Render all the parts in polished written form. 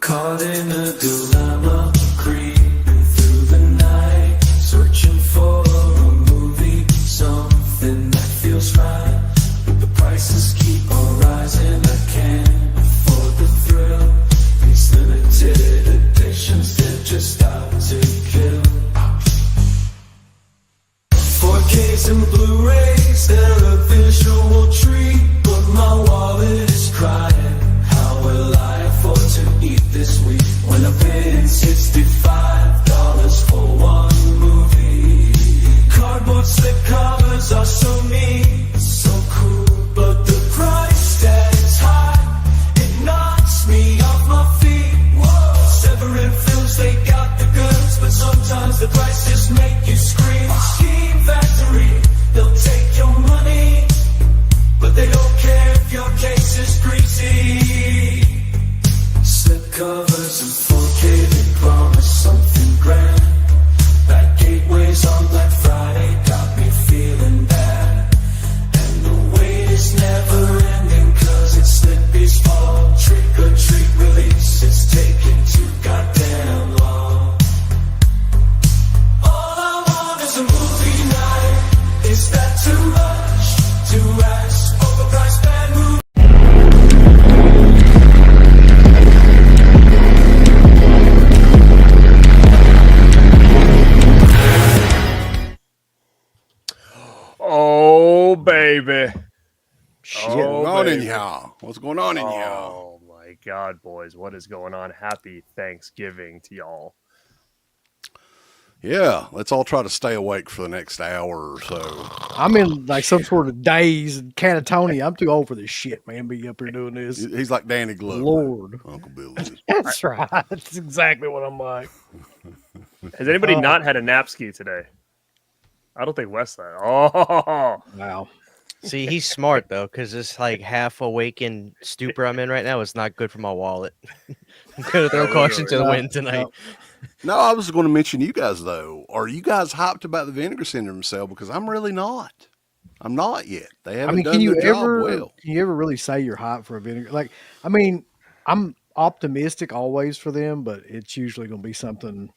Caught in a dilemma, creeping through the night, searching for a movie, something that feels right. But the prices keep on rising, I can't afford the thrill. These limited editions, they're just out to kill. 4Ks and Blu-rays, they're a visual treat, but my wallet is crying. How will I afford to eat this week when I'm paying $65 for one movie? Cardboard slip covers are so neat, so cool, but the price tag is high. It knocks me off my feet. Whoa. Severing films, they got the goods, but sometimes the price just make you scream. Scheme Factory, they'll take your money, but they don't care if your case is greasy. Slip covers and 4K, they promise something grand. That gateways on Black Friday got me feeling bad. And the wait is never ending, cause it's Slippy's fall. Trick or treat release, it's taking too goddamn long. All I want is a movie night. Is that too much to ask? Overpriced bad movie. Oh, baby. Shit, what's going on in y'all? What's going on in y'all? Oh, my God, boys. What is going on? Happy Thanksgiving to y'all. Yeah, let's all try to stay awake for the next hour or so. I'm in like some sort of daze and catatonia. I'm too old for this shit, man. Be up here doing this. He's like Danny Glover. Lord. Uncle Billy. That's right. That's exactly what I'm like. Has anybody not had a Napski today? I don't think Wes had. Oh, wow. See, he's smart though, because this like half awakened stupor I'm in right now is not good for my wallet. I'm gonna throw caution to the wind tonight. No, I was going to mention you guys though. Are you guys hyped about the Vinegar Syndrome sale? Because I'm really not. I'm not yet. They haven't done the job well. Can you ever really say you're hyped for a vinegar? Like, I mean, I'm optimistic always for them, but it's usually going to be something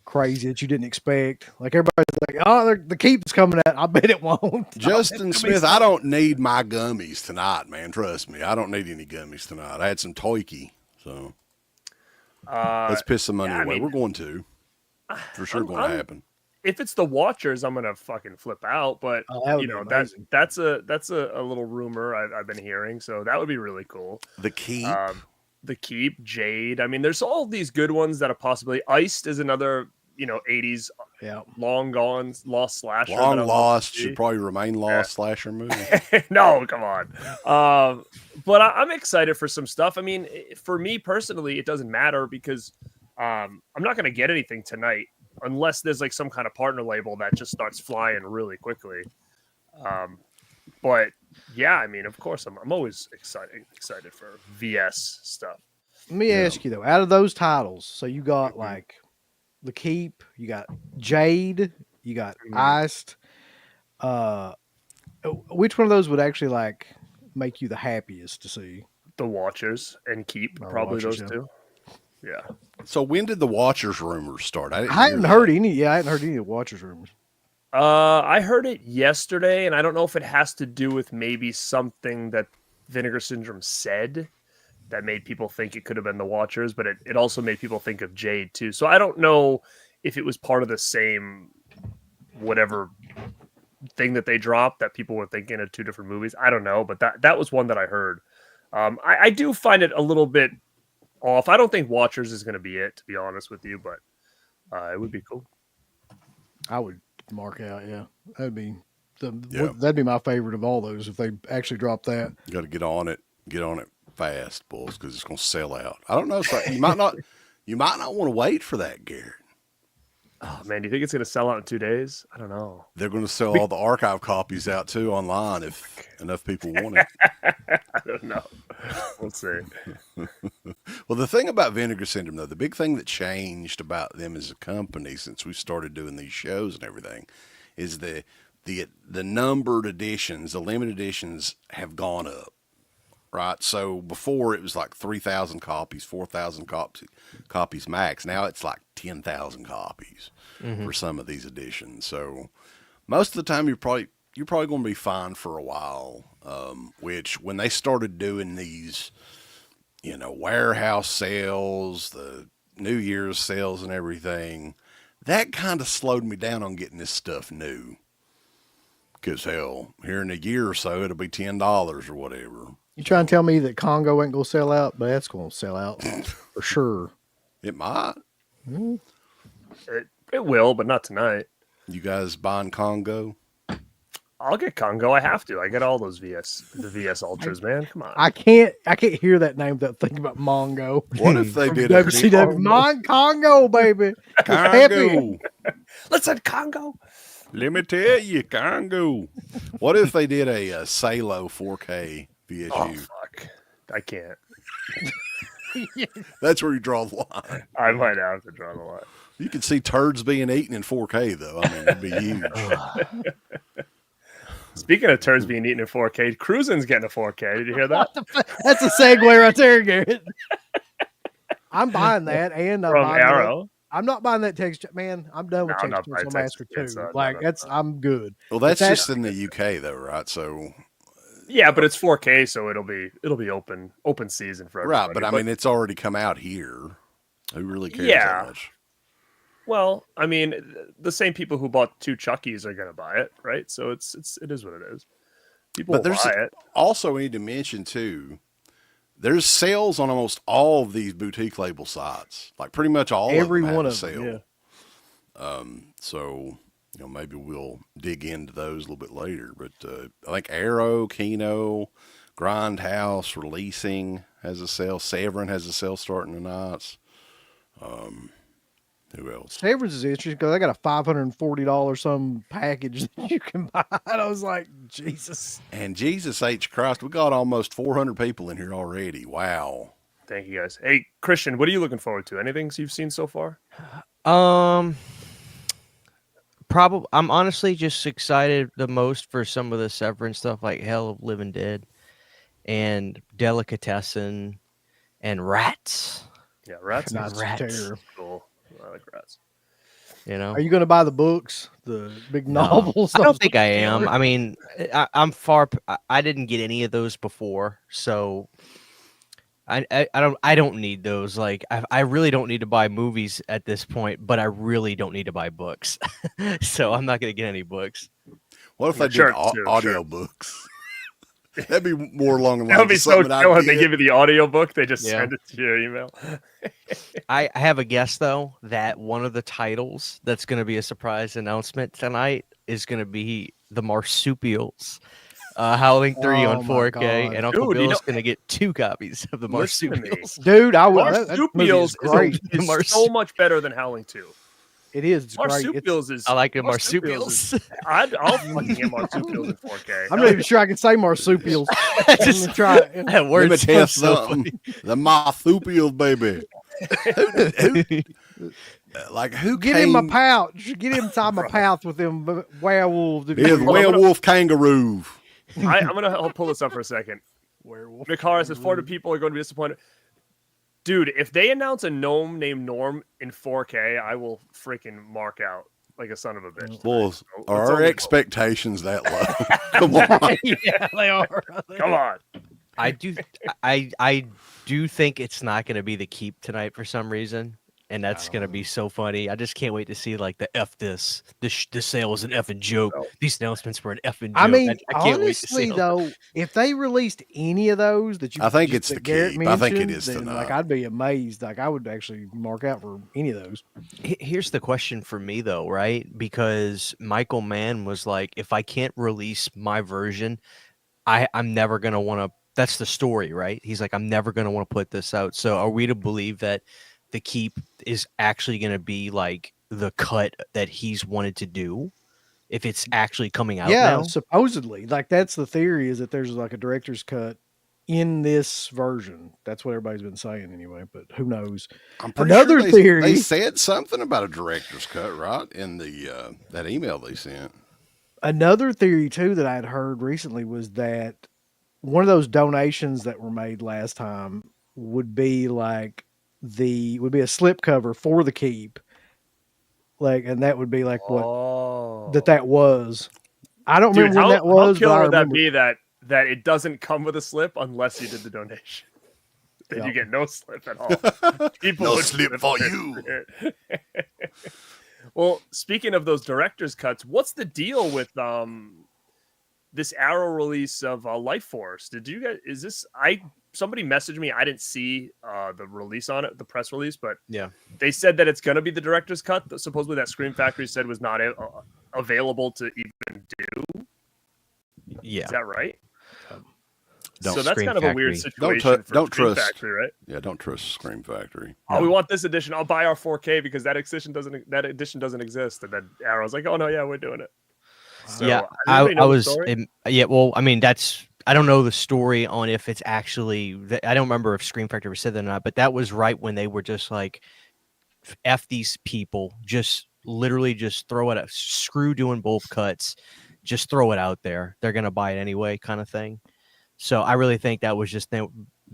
crazy that you didn't expect. Like everybody's like, "Oh, the keep's coming out." I bet it won't. Justin Smith, I don't need my gummies tonight, man. Trust me, I don't need any gummies tonight. I had some Toiki, so let's piss some money away. I mean, we're going to, for sure, going to happen. If it's the Watchers, I'm gonna fucking flip out. But you know that's a little rumor I've been hearing, so that would be really cool. The Keep, Jade. I mean, there's all these good ones that are possibly Iced is another. 80s, long gone, lost slasher. Long lost, should probably remain lost slasher movie. No, come on. But I'm excited for some stuff. I mean, for me personally, it doesn't matter because I'm not going to get anything tonight unless there's like some kind of partner label that just starts flying really quickly. But yeah, I mean, of course, I'm always excited for VS stuff. Let me ask you though, out of those titles, so you got like The Keep, you got Jade, you got Iced. Which one of those would actually like make you the happiest to see? The Watchers and Keep, probably those two. Yeah. So when did the Watchers rumors start? I hadn't heard any. Yeah, I hadn't heard any of the Watchers rumors. I heard it yesterday, and I don't know if it has to do with maybe something that Vinegar Syndrome said that made people think it could have been the Watchers, but it also made people think of Jade too. So I don't know if it was part of the same whatever thing that they dropped that people were thinking of two different movies. I don't know, but that was one that I heard. I do find it a little bit off. I don't think Watchers is going to be it, to be honest with you, but it would be cool. I would mark out, yeah. That'd be my favorite of all those if they actually drop that. You got to get on it fast, bulls, because it's going to sell out. I don't know. So you might not want to wait for that, Garrett. Oh man, do you think it's going to sell out in 2 days? I don't know. They're going to sell all the archive copies out too online if enough people want it. I don't know. We'll see. Well, the thing about Vinegar Syndrome, though, the big thing that changed about them as a company since we started doing these shows and everything, is the numbered editions, the limited editions, have gone up. right? So before it was like 3,000 copies, 4,000 copies max. Now it's like 10,000 copies for some of these editions. So most of the time you're probably going to be fine for a while. Which when they started doing these, warehouse sales, the New Year's sales and everything, that kind of slowed me down on getting this stuff new. Because hell, here in a year or so, it'll be $10 or whatever. You trying to tell me that Congo ain't gonna sell out? But that's gonna sell out for sure. It might. It will, but not tonight. You guys buying Congo? I'll get Congo. I have to. I get all those the VS Ultras, man. Come on. I can't hear that name without thinking about Mongo. What if they did WCW Congo, baby? Congo? Listen, Congo. Let me tell you, Congo. What if they did a Salo 4K VSU? Oh, fuck. I can't. That's where you draw the line. I might have to draw the line. You can see turds being eaten in 4K, though. I mean, it'd be huge. Speaking of turds being eaten in 4K, Cruisin's getting a 4K. Did you hear that? That's a segue right there, Garrett. I'm buying that, and I'm From buying Arrow. That. I'm not buying that text. Man, I'm done with No, text on Master 2. I'm good. Well, that's just in the UK, though, right? So, yeah, but it's 4K, so it'll be open season for everybody. Right, but I mean, it's already come out here. Who really cares Yeah. that much? Well, I mean, the same people who bought 2 Chuckies are going to buy it, right? So it is what it is. People will buy it. Also, we need to mention too, there's sales on almost all of these boutique label sites. Like pretty much all Every of them one have a of them, sale. yeah. So maybe we'll dig into those a little bit later. But I think Arrow, Kino, Grindhouse, Releasing has a sale. Severin has a sale starting tonight. Who else? Severance is interesting because I got a $540 some package that you can buy. And I was like, Jesus. And Jesus H. Christ, we got almost 400 people in here already. Wow. Thank you, guys. Hey, Christian, what are you looking forward to? Anything you've seen so far? Probably. I'm honestly just excited the most for some of the Severin stuff, like Hell of Living Dead, and Delicatessen, and Rats. Yeah, Rats. Not Rats. Cool. I like Rats. Are you going to buy the books, the big novels? I don't think I am. I mean, I'm far. I didn't get any of those before, so I don't need those. Like, I really don't need to buy movies at this point, but I really don't need to buy books. So I'm not going to get any books. What if they did audio books? That'd be more along the lines. That would be so chill when they give you the audio book. They just send it to your email. I have a guess, though, that one of the titles that's going to be a surprise announcement tonight is going to be The Marsupials. Howling 3 on 4K, and Uncle Bill's going to get 2 copies of The Marsupials. Dude, Marsupials is so much better than Howling 2. It is. It's Marsupials is. I like the Marsupials. I'll fucking get Marsupials in 4K. I'm not even sure I can say Marsupials. Just try it. That word Let me tell you so something. The Marsupials, baby. Who Get him a pouch. Get him inside my pouch with them werewolves. He's werewolf kangaroo. I'm gonna pull this up for a second. Werewolf. Mikara says 400 people are going to be disappointed. Dude, if they announce a gnome named Norm in 4K, I will freaking mark out like a son of a bitch. Well, are our expectations that low? Come on. Yeah, they are. Come on. I do think it's not going to be the keep tonight for some reason, and that's going to be so funny. I just can't wait to see like the this sale was an effing joke. These announcements were an effing joke. I mean, I can't honestly, though, if they released any of those that I think it's the keep. I think it is tonight. Like, I'd be amazed. Like, I would actually mark out for any of those. Here's the question for me, though, right? Because Michael Mann was like, if I can't release my version, I'm never going to want to. That's the story, right? He's like, I'm never going to want to put this out. So are we to believe that the keep is actually going to be like the cut that he's wanted to do if it's actually coming out now? Supposedly. Like, that's the theory, is that there's like a director's cut in this version. That's what everybody's been saying anyway, but who knows? I'm pretty Another sure theory. They said something about a director's cut, right? In the that email they sent. Another theory too that I had heard recently was that one of those donations that were made last time would be like would be a slip cover for the keep. Like, and that would be like what that was. I don't remember when that was, how but killer I would that remember. be that it doesn't come with a slip unless you did the donation? Then you get no slip at all. People No would slip for you. Well, speaking of those director's cuts, what's the deal with this Arrow release of Life Force? Did you guys? Is this? Somebody messaged me. I didn't see the release on it, the press release, but Yeah, they said that it's going to be the director's cut. That supposedly that Scream Factory said was not available to even do. yeah. Is that right? Don't So that's Scream kind of a weird Factory. situation for don't Scream trust. Factory, right? Yeah, don't trust Scream Factory. Oh, we want this edition. I'll buy our 4K because that edition doesn't exist. And then Arrow's like, oh no, yeah, we're doing it. So, Yeah, does I anybody know the was. story? Yeah, well, I mean, I don't know the story on if it's actually. I don't remember if Scream Factory said that or not, but that was right when they were just like, "F these people," just literally just throw it out. Screw doing both cuts, just throw it out there. They're gonna buy it anyway, kind of thing. So I really think that was just they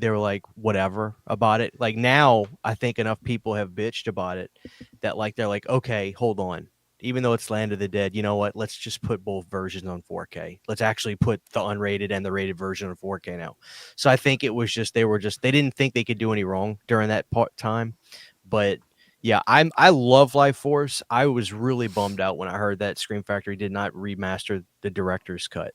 were like whatever about it. Like now, I think enough people have bitched about it that like they're like, okay, hold on. Even though it's Land of the Dead, you know what? Let's just put both versions on 4K. Let's actually put the unrated and the rated version on 4K now. So I think it was just they didn't think they could do any wrong during that time. But yeah, I love Life Force. I was really bummed out when I heard that Scream Factory did not remaster the director's cut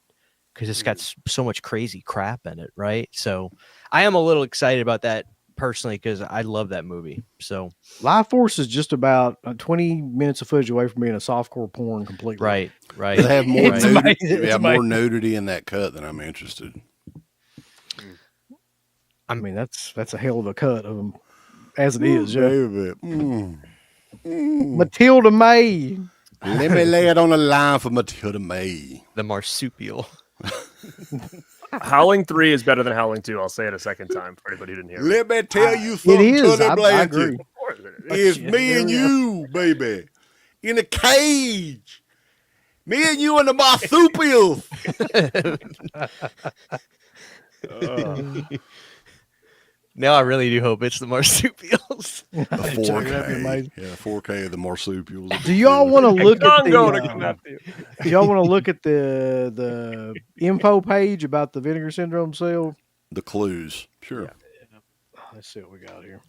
because it's got so much crazy crap in it, right? So I am a little excited about that personally because I love that movie. So Life Force is just about 20 minutes of footage away from being a softcore porn completely. right. They have more It's nudity. amazing. They It's have more amazing. nudity in that cut than I'm interested. I mean, that's a hell of a cut of them as it is. Yeah. Baby. Matilda May. Let me lay it on the line for Matilda May. The marsupial. Howling 3 is better than Howling 2. I'll say it a second time for anybody who didn't hear me. Let me tell you It something, is. Tony I Blanchard. agree. Of course it is. It's me and you, baby, in a cage. Me and you and the marsupials. Now I really do hope it's the marsupials. The That'd be 4K. amazing. Yeah, 4K of the marsupials. Do y'all want to look at Congo to the? come after you. Do y'all want to look at the info page about the Vinegar Syndrome sale? The clues? Sure. Yeah. Let's see what we got here.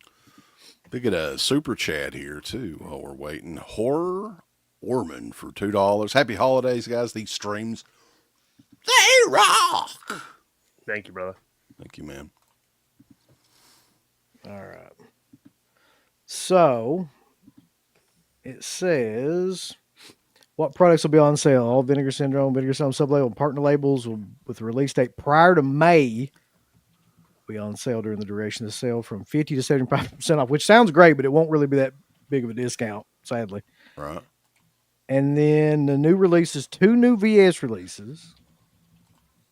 They get a super chat here too while we're waiting. Horror Orman for $2. Happy holidays, guys. These streams, they rock. Thank you, brother. Thank you, man. All right. So it says what products will be on sale. All Vinegar Syndrome sublabel, and partner labels with release date prior to May will be on sale during the duration of the sale from 50 to 75% off, which sounds great, but it won't really be that big of a discount, sadly. Right. And then the new releases, 2 new VS releases,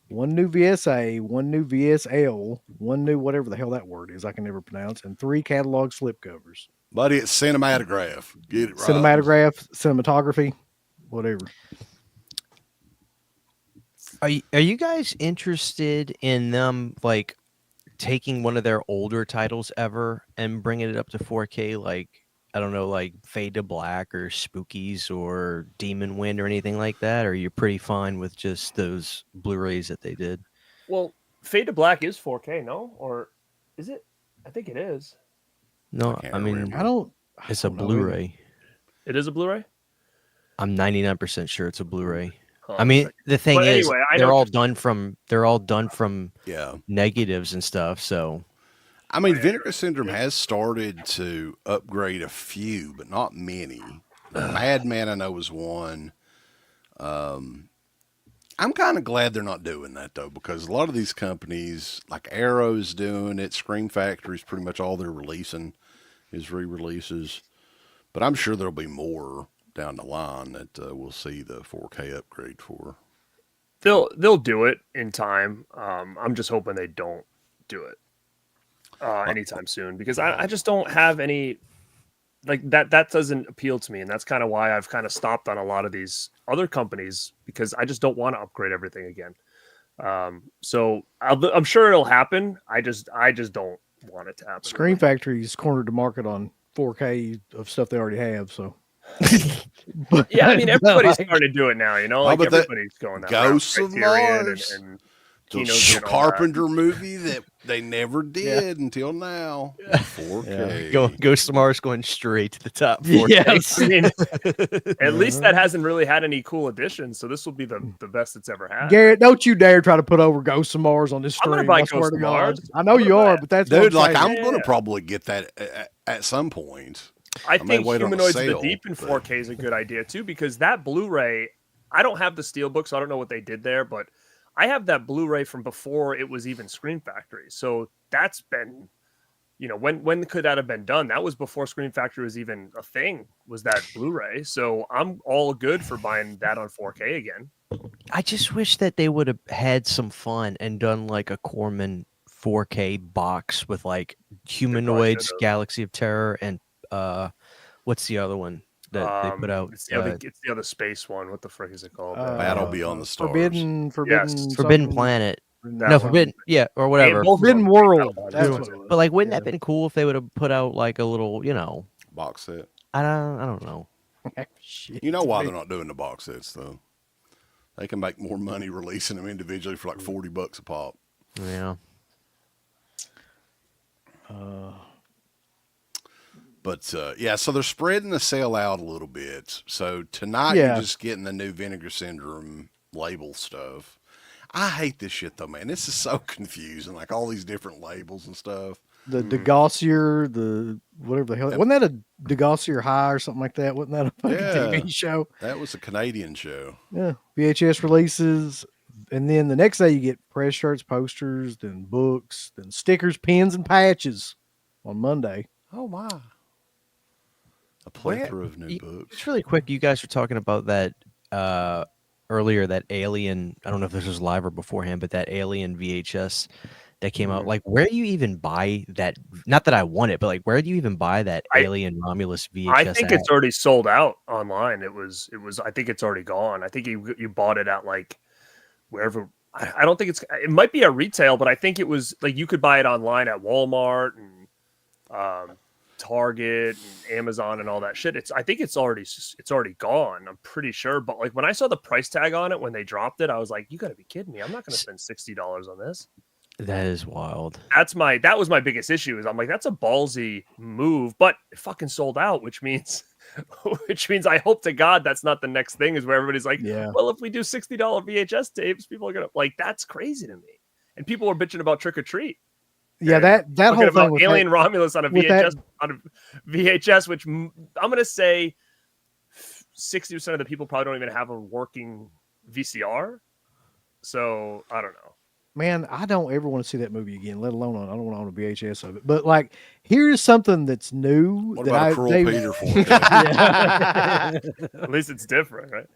1 new VSA, 1 new VSL, 1 new whatever the hell that word is I can never pronounce, and 3 catalog slipcovers. Buddy, it's cinematograph. Get it right. Cinematography, whatever. Are you guys interested in them like taking one of their older titles ever and bringing it up to 4K? Like, I don't know, like Fade to Black or Spookies or Demon Wind or anything like that? Or you're pretty fine with just those Blu-rays that they did? Well, Fade to Black is 4K, no? Or is it? I think it is. No, I mean, remember. it's a Blu-ray. It is a Blu-ray? I'm 99% sure it's a Blu-ray. Huh, I mean, the thing But is, anyway, I they're know- all done from Yeah. negatives and stuff. So I mean, Vinegar Syndrome has started to upgrade a few, but not many. Madman, I know, is one. I'm kind of glad they're not doing that, though, because a lot of these companies, like Arrow's doing it, Scream Factory's pretty much all they're releasing is re-releases. But I'm sure there'll be more down the line that we'll see the 4K upgrade for. They'll do it in time. I'm just hoping they don't do it anytime soon because I just don't have any like that doesn't appeal to me, and that's kind of why I've kind of stopped on a lot of these other companies because I just don't want to upgrade everything again. So I'm sure it'll happen. I just don't want it to happen. Screen Factory's cornered the market on 4K of stuff they already have. So yeah, I mean everybody's like, starting to do it now. You know, like everybody's going that Ghosts route. of Mars. And the Carpenter movie that they never did until now. 4K. Ghost of Mars going straight to the top. 4K. Yes. I mean, at least that hasn't really had any cool additions, so this will be the best it's ever had. Garrett, don't you dare try to put over Ghost of Mars on this stream. I'm gonna buy Ghost of Mars. I know you are, but that's dude. Like I'm gonna probably get that at some point. I think Humanoids of the Deep in 4K is a good idea too, because that Blu-ray, I don't have the Steelbook, so I don't know what they did there, but I have that Blu-ray from before it was even Screen Factory. So that's been, when could that have been done? That was before Screen Factory was even a thing, was that Blu-ray. So I'm all good for buying that on 4K again. I just wish that they would have had some fun and done like a Corman 4K box with like Humanoids, Galaxy of Terror, and what's the other one that they put out? It's the other space one. What the frick is it called? Battle Beyond the Stars. Forbidden Planet. Forbidden, or whatever. Forbidden World. But like, wouldn't that have been cool if they would have put out like a little, box set? I don't know. You know why they're not doing the box sets though? They can make more money releasing them individually for like $40 a pop. Yeah. But so they're spreading the sale out a little bit. So tonight you're just getting the new Vinegar Syndrome label stuff. I hate this shit though, man. This is so confusing. Like all these different labels and stuff. The Degossier, the whatever the hell. Wasn't that a Degossier High or something like that? Wasn't that a fucking TV show? That was a Canadian show. Yeah. VHS releases. And then the next day you get press shirts, posters, then books, then stickers, pins, and patches on Monday. Oh, my. A plethora of new books. Just really quick, you guys were talking about that earlier, that Alien, I don't know if this was live or beforehand, but that Alien VHS that came out. Like, where do you even buy that? Not that I want it, but like, where do you even buy that Alien Romulus VHS? I think it's already sold out online. It was, I think it's already gone. I think you bought it at like wherever. I don't think it might be at retail, but I think it was like you could buy it online at Walmart and Target and Amazon and all that shit. I think it's already gone. I'm pretty sure. But like when I saw the price tag on it when they dropped it, I was like, you gotta be kidding me. I'm not gonna spend $60 on this. That is wild. That was my biggest issue. Is I'm like, that's a ballsy move, but it fucking sold out, which means I hope to God that's not the next thing. Is where everybody's like, well, if we do $60 VHS tapes, people are gonna like. That's crazy to me. And people were bitching about Trick or Treat. Yeah, that whole thing with Alien Romulus on a VHS, which I'm gonna say 60% of the people probably don't even have a working VCR. So I don't know. Man, I don't ever want to see that movie again, let alone I don't want to own a VHS of it. But like, here's something that's new. What about a Cruel Peter for you? At least it's different, right?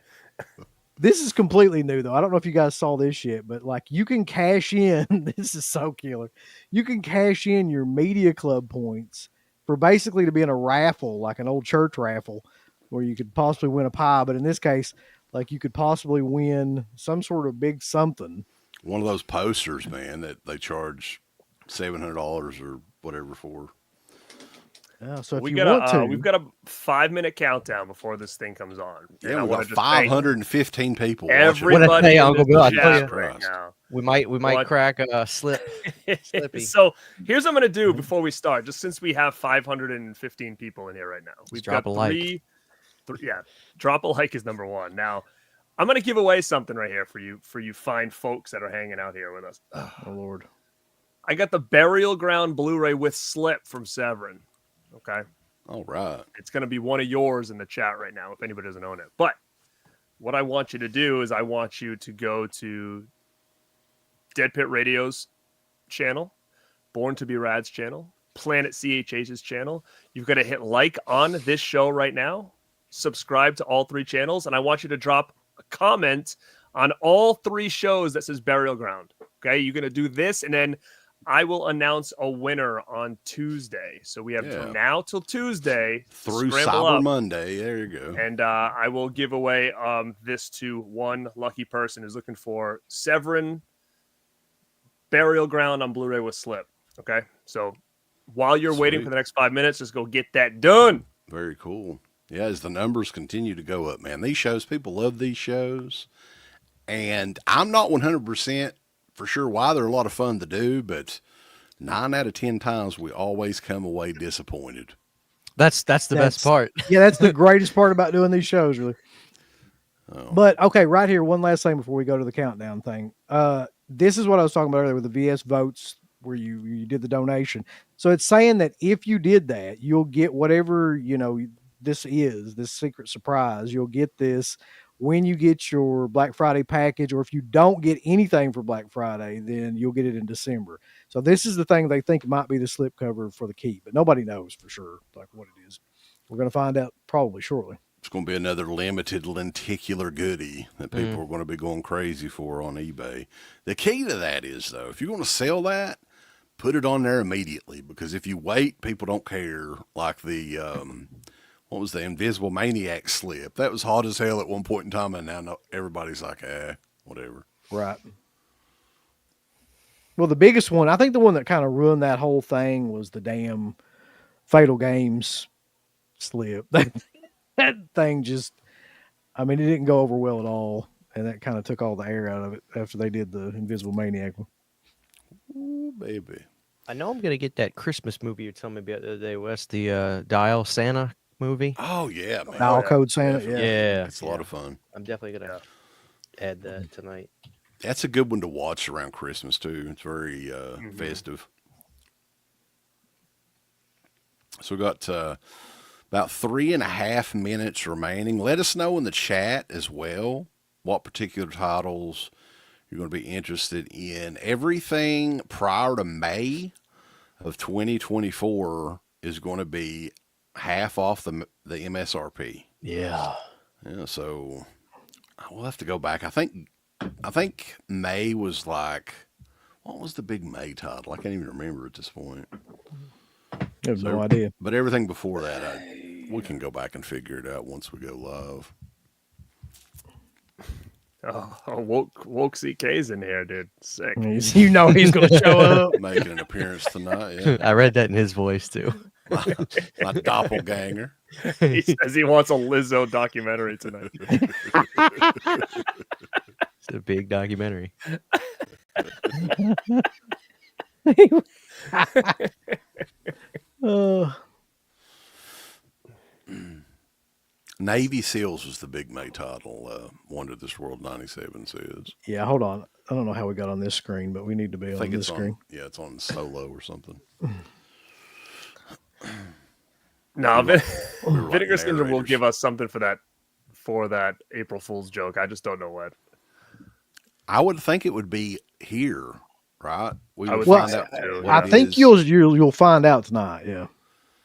This is completely new, though. I don't know if you guys saw this yet, but like, you can cash in. This is so killer. You can cash in your media club points for basically to be in a raffle, like an old church raffle, where you could possibly win a pie. But in this case, like, you could possibly win some sort of big something. One of those posters, man, that they charge $700 or whatever for. Yeah, so if we've you got a 5-minute countdown before this thing comes on. Yeah, we've got 515 people. Everybody, Uncle Bill, right now. We might crack a slippy. So here's what I'm gonna do before we start. Just since we have 515 people in here right now, we've got three. Drop a like is number one. Now, I'm gonna give away something right here for you fine folks that are hanging out here with us. Oh Lord, I got the Burial Ground Blu-ray with Slip from Severin. Okay. All right. It's going to be one of yours in the chat right now if anybody doesn't own it. But what I want you to do is I want you to go to Dead Pit Radio's channel, Born to be Rad's channel, Planet CHH's channel. You've got to hit like on this show right now, subscribe to all three channels, and I want you to drop a comment on all three shows that says Burial Ground. Okay. You're going to do this, and then I will announce a winner on Tuesday. So we have from now till Tuesday through Cyber Monday. There you go. And I will give away this to one lucky person who's looking for Severin Burial Ground on Blu-ray with Slip. Okay, so while you're waiting for the next 5 minutes, just go get that done. Very cool. Yeah, as the numbers continue to go up, man, these shows, people love these shows. And I'm not 100% for sure why they're a lot of fun to do, but 9 out of 10 times we always come away disappointed. That's the best part. Yeah, that's the greatest part about doing these shows, really. Oh. But okay, right here, one last thing before we go to the countdown thing. This is what I was talking about earlier with the VS votes where you did the donation. So it's saying that if you did that, you'll get whatever, this secret surprise. You'll get this when you get your Black Friday package, or if you don't get anything for Black Friday, then you'll get it in December. So this is the thing they think might be the slipcover for the key, but nobody knows for sure like what it is. We're going to find out probably shortly. It's going to be another limited lenticular goodie that people are going to be going crazy for on eBay. The key to that is, though, if you're going to sell that, put it on there immediately, because if you wait, people don't care. Like the, what was the Invisible Maniac slip? That was hot as hell at one point in time, and now everybody's like, whatever. Right. Well, the biggest one, I think the one that kind of ruined that whole thing was the damn Fatal Games slip. That thing just, it didn't go over well at all. And that kind of took all the air out of it after they did the Invisible Maniac one. Ooh, baby. I know I'm going to get that Christmas movie you were telling me about the other day, Wes, the Dial Santa movie. Oh, yeah, man. Dial Code Santa, Yeah. It's a lot of fun. I'm definitely going to add that tonight. That's a good one to watch around Christmas, too. It's very festive. So we got about 3.5 minutes remaining. Let us know in the chat as well what particular titles you're going to be interested in. Everything prior to May of 2024 is going to be half off the MSRP. Yeah. Yeah, so we'll have to go back. I think May was like, what was the big May title? I can't even remember at this point. I have no idea. But everything before that, we can go back and figure it out once we go live. Woke CK's in here, dude. Sick. He's going to show up. Making an appearance tonight. Yeah. I read that in his voice, too. My doppelganger. He says he wants a Lizzo documentary tonight. It's a big documentary. Navy SEALs was the big May title. Wonder This World 97 says. Yeah, hold on. I don't know how we got on this screen, but we need to be on this screen. Yeah, it's on solo or something. No, Vinegar Syndrome will give us something for that April Fool's joke. I just don't know what. I would think it would be here, right? We would find find out. I think you'll find out tonight. Yeah,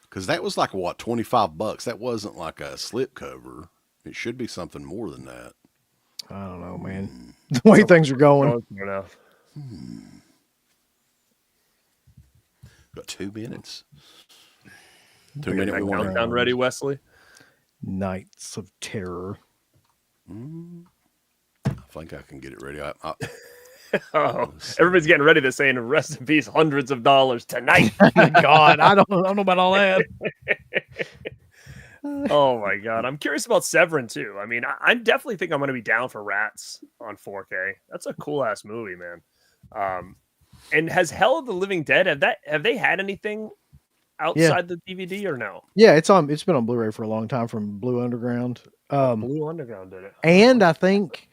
because that was like what, $25. That wasn't like a slip cover. It should be something more than that. I don't know, man. The way things are going. Got 2 minutes. 2 minute countdown ready, Wesley? Nights of Terror. I think I can get it ready. Everybody's getting ready to saying rest in peace, hundreds of dollars tonight. God, I don't know about all that. Oh my God. I'm curious about Severin too. I definitely think I'm going to be down for Rats on 4K. That's a cool ass movie, man. And has Hell of the Living Dead, have they had anything outside the DVD or no? Yeah, it's been on Blu-ray for a long time from Blue Underground. Blue Underground did it. And I think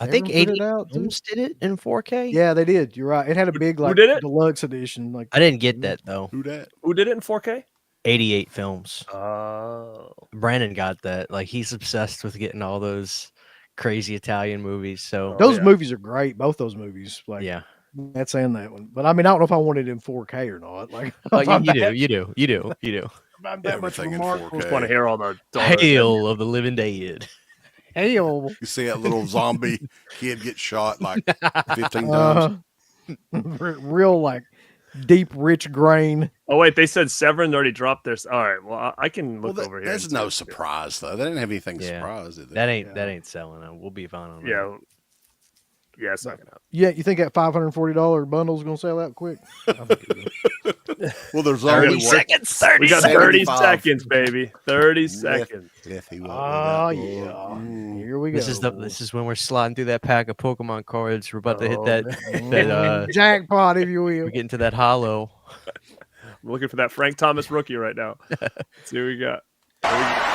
80 Films did it in 4K. Yeah, they did. You're right. It had a big deluxe edition. I didn't get that though. Who did it in 4K? 88 Films. Oh. Brandon got that. Like, he's obsessed with getting all those crazy Italian movies. So those movies are great. Both those movies. Like, yeah. That's in that one. But I don't know if I want it in 4K or not. Like, you do. I'm that much of a mark. I just want to hear all the Hail of the Living Dead. Hail. You see that little zombie kid get shot like 15 times. Real like deep, rich grain. Oh wait, they said Severin already dropped their. All right, well I can look over here. There's no surprise though. They didn't have anything surprise. Did they? That ain't selling. We'll be fine on that. Yeah. Yeah, it's not gonna happen. Yeah, you think that $540 bundle is going to sell out quick? I think it will. Well, there's 30 only seconds. 30 We got 30 75. seconds, baby. 30 seconds. Lefty, what we Oh got, boy? yeah, here we go. This is when we're sliding through that pack of Pokemon cards. We're about to hit Oh, that jackpot, if you will. we're getting to that hollow. I'm looking for that Frank Thomas rookie right now. Let's see what we got. Here we go.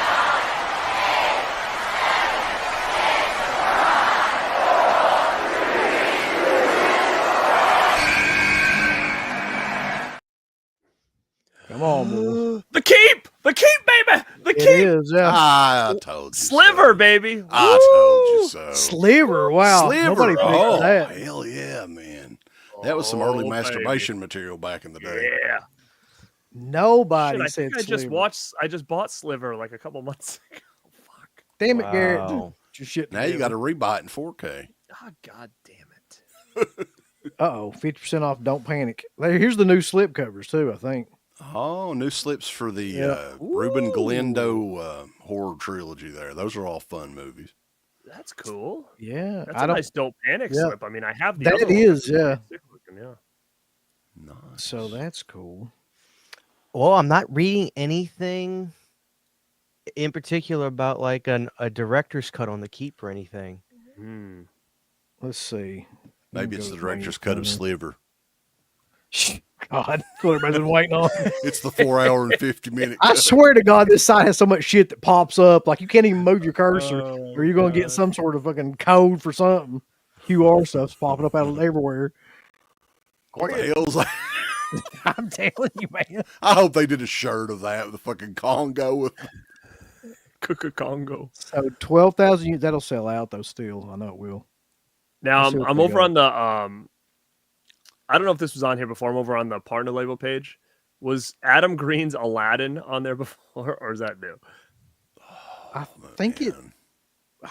Come on, boy. The keep, baby, the It keep. is, yeah. I told you. Sliver, so. baby. I told you so. Sliver, wow. Sliver. Nobody picked Oh, that. hell yeah, man. That was some early Oh, masturbation material back in the baby. day. Yeah. Nobody Shit, I said think Sliver. I just bought Sliver like a couple months ago. Fuck. Damn it, Garrett. Wow. Get your shit Now you got together. to rebuy it in 4K. Oh, God damn it. Uh-oh, 50% off, don't panic. Here's the new slip covers, too, I think. Oh, new slips for the Yeah. Ruben Galindo horror trilogy there. Those are all fun movies. That's cool. Yeah. That's a nice don't panic Yeah. slip. I mean, I have the That other one. is, yeah. Sick looking, yeah. Nice. So that's cool. Well, I'm not reading anything in particular about like a director's cut on the keep or anything. Hmm. Let's see. Maybe it's the director's cut of Sliver. God, that's what everybody's been waiting on. It's the 4 hour and 50 minute I cut. swear to God, this site has so much shit that pops up. Like, you can't even move your cursor, Oh, or you're going to get some sort of fucking code for something. QR stuff's popping up out of everywhere. What the hell's that? I'm telling you, man. I hope they did a shirt of that with the fucking Congo. With Congo. So 12,000 units, that'll sell out, though, still. I know it will. Now Let's see what I'm they over got. on the I don't know if this was on here before. I'm over on the partner label page. Was Adam Green's Aladdin on there before, or is that new? I think it. Man,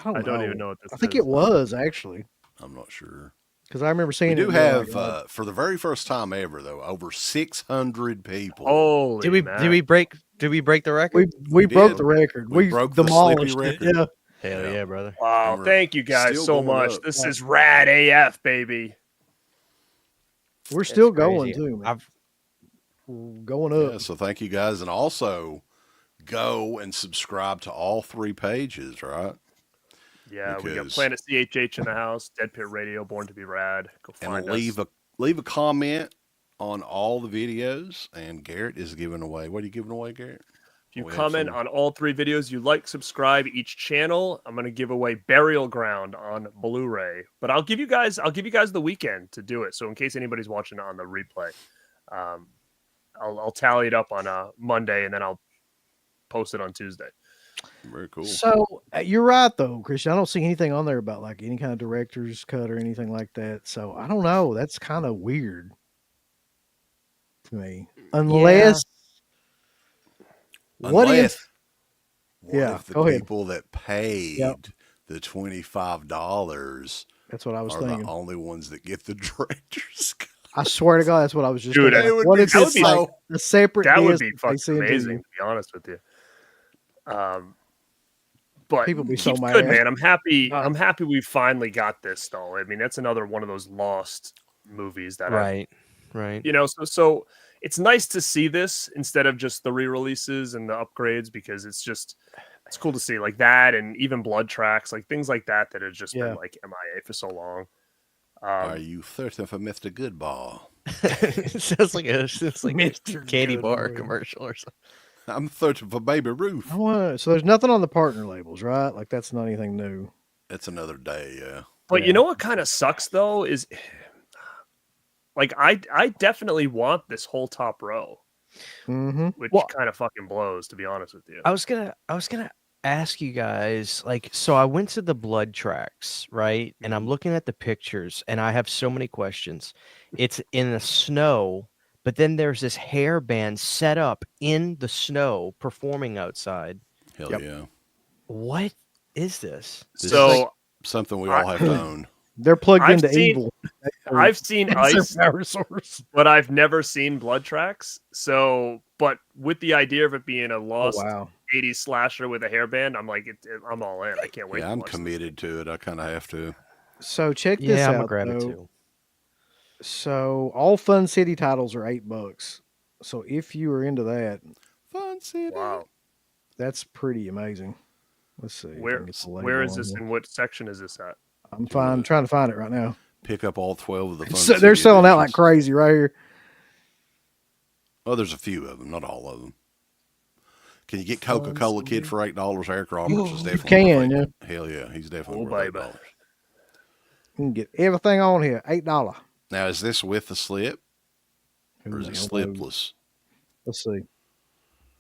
I don't know. even know what this I think is. it was, actually. I'm not sure. Because I remember seeing We it. do and being have, like, for the very first time ever, though, over 600 people. Holy Did we break the record? we broke did. the record. We broke the demolished Slippy it. record. Yeah. Hell Yeah. yeah, brother. Wow, And we're thank you guys still so going much. up. This is rad AF, baby. We're still That's going, crazy. too, man. We're going up. Yeah, so thank you guys. And also go and subscribe to all 3 pages, right? Yeah, we got Because- Planet CHH in the house, Dead Pit Radio, Born to be Rad. Go find And us. leave a comment on all the videos. And Garrett is giving away. What are you giving away, Garrett? If you We have comment some- on all 3 videos, you like, subscribe each channel. I'm gonna give away Burial Ground on Blu-ray, but I'll give you guys the weekend to do it. So in case anybody's watching it on the replay, I'll tally it up on a Monday and then I'll post it on Tuesday. Very cool. So you're right, though, Christian. I don't see anything on there about like any kind of director's cut or anything like that. So I don't know. That's kind of weird to me. Unless, what if? Yeah, if the go ahead. people that paid Yep. the $25 That's what I was are thinking. the only ones that get the director's cut? I swear to God, that's what I was just Dude, thinking. it would What be if it's so- like a separate That would disc be they fucking send to amazing, you? to be honest with you. But People be so keeps mad. good, man. I'm happy. Uh, I'm happy we finally got this, though. I mean, that's another one of those lost movies that Right. So it's nice to see this instead of just the re-releases and the upgrades, because it's cool to see like that, and even Blood Tracks, like things like that have just Yeah. been like MIA for so long. Are you thirsty for Mr. Goodball? Sounds like a Mr. candy Good bar Boy. commercial or something. I'm thirsty for Baby Ruth. So there's nothing on the partner labels, right? Like that's not anything new. It's another day, yeah. But Yeah. you know what kind of sucks though is, like, I definitely want this whole top row, Mm-hmm. which Well- kind of fucking blows, to be honest with you. I was gonna ask you guys, like, so I went to the Blood Tracks, right? And I'm looking at the pictures and I have so many questions. It's in the snow, but then there's this hairband set up in the snow performing outside. Hell Yep. yeah. What is this? This So is something we all have to own. They're plugged I've into seen- evil. I've seen That's Ice, their power source. but I've never seen Blood Tracks. So, but with the idea of it being a Oh, lost wow. 80s slasher with a hairband, I'm like, I'm all in. I can't wait. Yeah, to I'm watch this. committed to it. I kind of have to. So check this Yeah, I'm gonna out, grab it though. too. So all Fun City titles are $8. So if you are into that, Fun City. Wow. that's pretty amazing. Let's see. if I Where can get the label where is on this here. and what section is this at? I'm you wanna- fine. Trying to find it right now. Pick up all 12 of the Fun So City they're selling out like editions. crazy right here. Oh, there's a few of them, not all of them. Can you get Fun Coca-Cola City. Kid for $8? Eric Roberts is You definitely can, worth $8. Hell yeah, he's definitely Oh, worth baby. $8. You can get everything on here. $8. Now, is this with the slip or is it Hell knows? slipless? Let's see.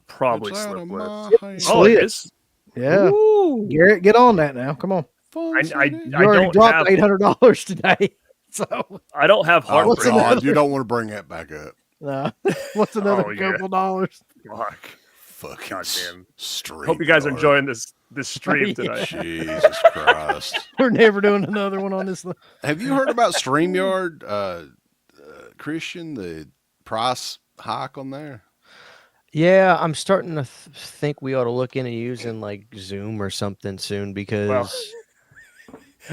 Probably It's out of slipless. my hand. Oh, it Slip. is. Yeah. Ooh. Garrett, get on that now. Come on. Fun I City. You I already don't dropped have $800 today. So I don't have Oh, heartbreak. What's another- God, you don't want to bring that back up. what's another Oh, yeah. couple dollars? Fuck. Fucking Goddamn. stream. Hope you guys are yard. enjoying this stream Yeah. tonight. Jesus Christ. We're never doing another one on this. Have you heard about StreamYard, Christian, the price hike on there? Yeah, I'm starting to think we ought to look into using like Zoom or something soon because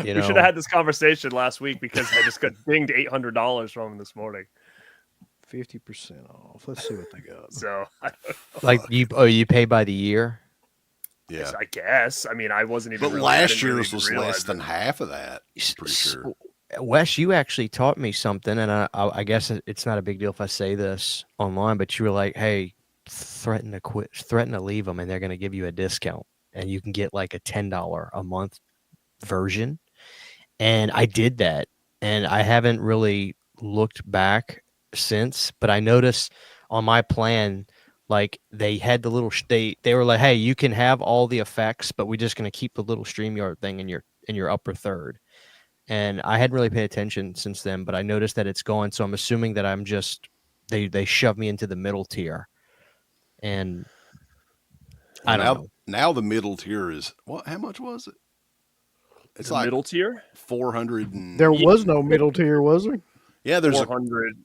you know We should have had this conversation last week because I just got dinged $800 from them this morning. 50% off. Let's see what they got. So like you pay by the year. Yeah. I guess. I mean, I wasn't even. But really, I last didn't really year's even was realize less than it. half of that. I'm pretty sure. Wes, you actually taught me something, and I guess it's not a big deal if I say this online, but you were like, "Hey, threaten to leave them, and they're going to give you a discount, and you can get like a $10 a month version." And I did that, and I haven't really looked back since. But I noticed on my plan, like they had the little they were like, "Hey, you can have all the effects, but we're just going to keep the little StreamYard thing in your upper third." And I hadn't really paid attention since then, but I noticed that it's gone. So I'm assuming that I'm just they shove me into the middle tier, and I don't know. Now the middle tier is what? How much was it? It's The like middle tier. 400. And, There was no middle tier, was there? yeah, there's a 400.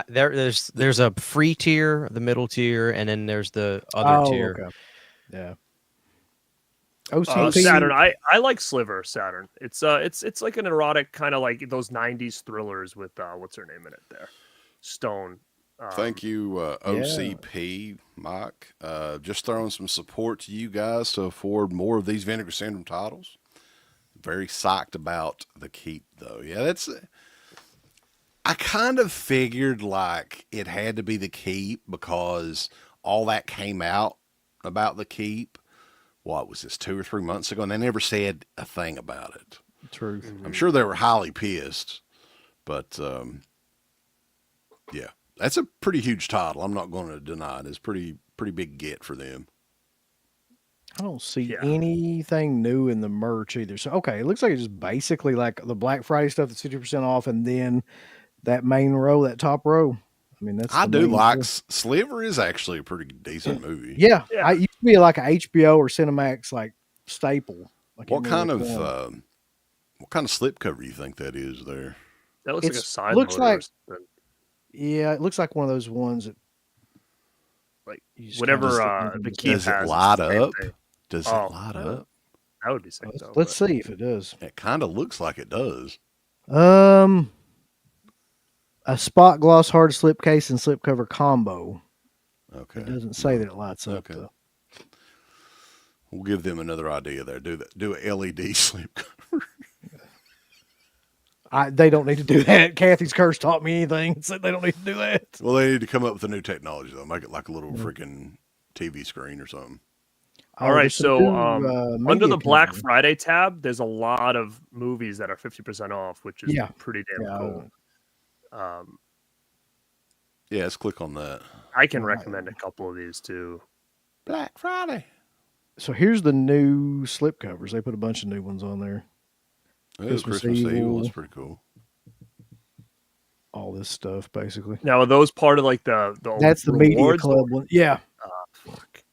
There's a free tier, the middle tier, and then there's the other tier. Okay. Yeah. OCP. Saturn. I like Sliver Saturn. It's like an erotic kind of like those '90s thrillers with what's her name in it there, Stone. Thank you, OCP, Mike. Just throwing some support to you guys to afford more of these Vinegar Syndrome titles. Very psyched about the keep, though. Yeah, I kind of figured like it had to be the keep because all that came out about the keep. What was this, 2 or 3 months ago? And they never said a thing about it. Truth. I'm sure they were highly pissed, but yeah, that's a pretty huge title. I'm not going to deny it. It's pretty big get for them. I don't see anything new in the merch either. So okay, it looks like it's just basically like the Black Friday stuff that's 50% off, and then that main row, that top row. I mean, that's I the do main like stuff. Sliver is actually a pretty decent movie. Yeah, Yeah. I used to be like a HBO or Cinemax like staple. Like What kind of slipcover do you think that is there? That looks like a It's- side looks loader or like- something. Yeah, it looks like one of those ones that Like you just whatever kinda stick the in keep Does has. it it's light the same up? thing. Does Oh, it light up? That would be sick. though, Let's but- see if it does. It kind of looks like it does. A spot gloss hard slipcase and slipcover combo. Okay. It doesn't say that it lights up Okay. though. We'll give them another idea there. Do a LED slipcover. They don't need to do that. Kathy's curse taught me anything. Said they don't need to do that. Well, they need to come up with a new technology though. Make it like a little freaking TV screen or something. All right, there's some so new, under media the Black company. Friday tab, there's a lot of movies that are 50% off, which is Yeah. pretty damn Yeah, cool. Yeah, let's click on that. I can recommend a couple of these too. Black Friday. So here's the new slipcovers. They put a bunch of new ones on there. Christmas Christmas Evil. Evil. That's pretty cool. All this stuff basically. Now, are those part of like the That's the media rewards? club one. Yeah. Fuck.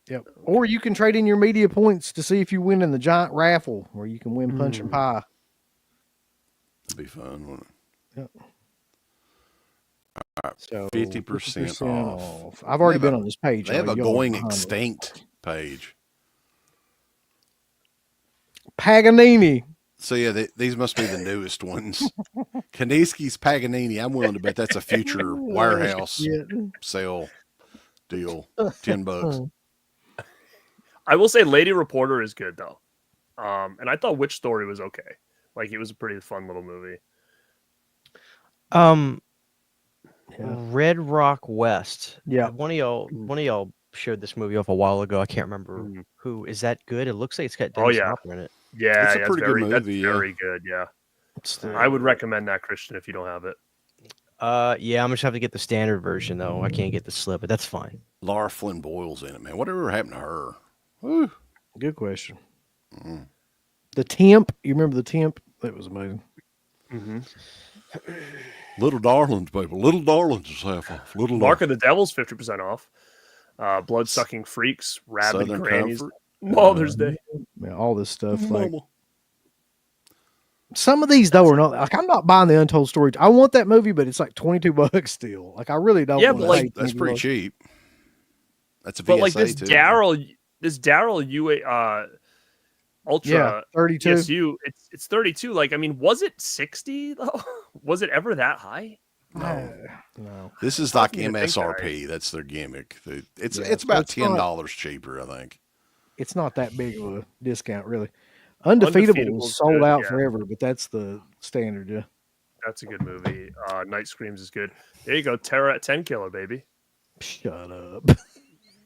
Yep. Or you can trade in your media points to see if you win in the giant raffle where you can win punch and pie. That'd be fun, wouldn't it? Yep. So 50% off. I've already They have been on this page. They have a Y'all are going behind me. extinct page. Paganini. So yeah, these must be the newest ones. Kaniski's Paganini. I'm willing to bet that's a future warehouse sale deal. $10. I will say Lady Reporter is good though. And I thought Witch Story was okay. Like it was a pretty fun little movie. Red Rock West. Yeah. One of y'all showed this movie off a while ago. I can't remember who. Is that good? It looks like it's got Dennis Hopper in it. Yeah, it's a pretty good movie. That's very good. Yeah, I would recommend that, Christian, if you don't have it. Yeah, I'm just have to get the standard version though. I can't get the slip, but that's fine. Laura Flynn Boyle's in it, man. Whatever happened to her? Woo. Good question. The Temp. You remember the Temp? That was amazing. Little Darlings, people. Little Darlings is half off. Mark of the Devil's 50% off. Blood Sucking Freaks, Rabid Southern Grannies, Comfort. Mother's Day. Man, all this stuff. Like Mama. some of these though are not. Like I'm not buying the Untold Story. I want that movie, but it's like $22 still. Like I really don't. Yeah, want but to like hate That's $22. pretty cheap. That's a VSA But like this too. Daryl UA Ultra 32. PSU, it's 32. Like, I mean, was it 60 though? Was it ever that high? No. This is like didn't think MSRP. That's their gimmick. It's Yeah, about it's not- $10 cheaper, I think. It's not that big of a discount, really. Undefeatable was Undefeatable's sold good, out yeah. forever, but that's the standard. Yeah. That's a good movie. Night Screams is good. There you go. Terror at 10 Killer, baby. Shut up.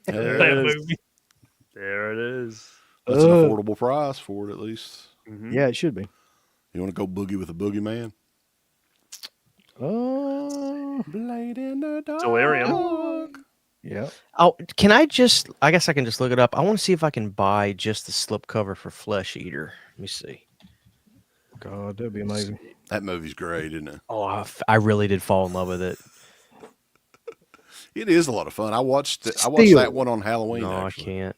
There That it is. movie. There it is. That's an affordable price for it, at least. Yeah, it should be. You want to go boogie with a boogeyman? Blade in the dark. Delirium. Yeah. Oh, can I just? I guess I can just look it up. I want to see if I can buy just the slipcover for Flesh Eater. Let me see. God, that'd be amazing. That movie's great, isn't it? Oh, I really did fall in love with it. It is a lot of fun. I watched Still. that one on Halloween. No, actually. I can't.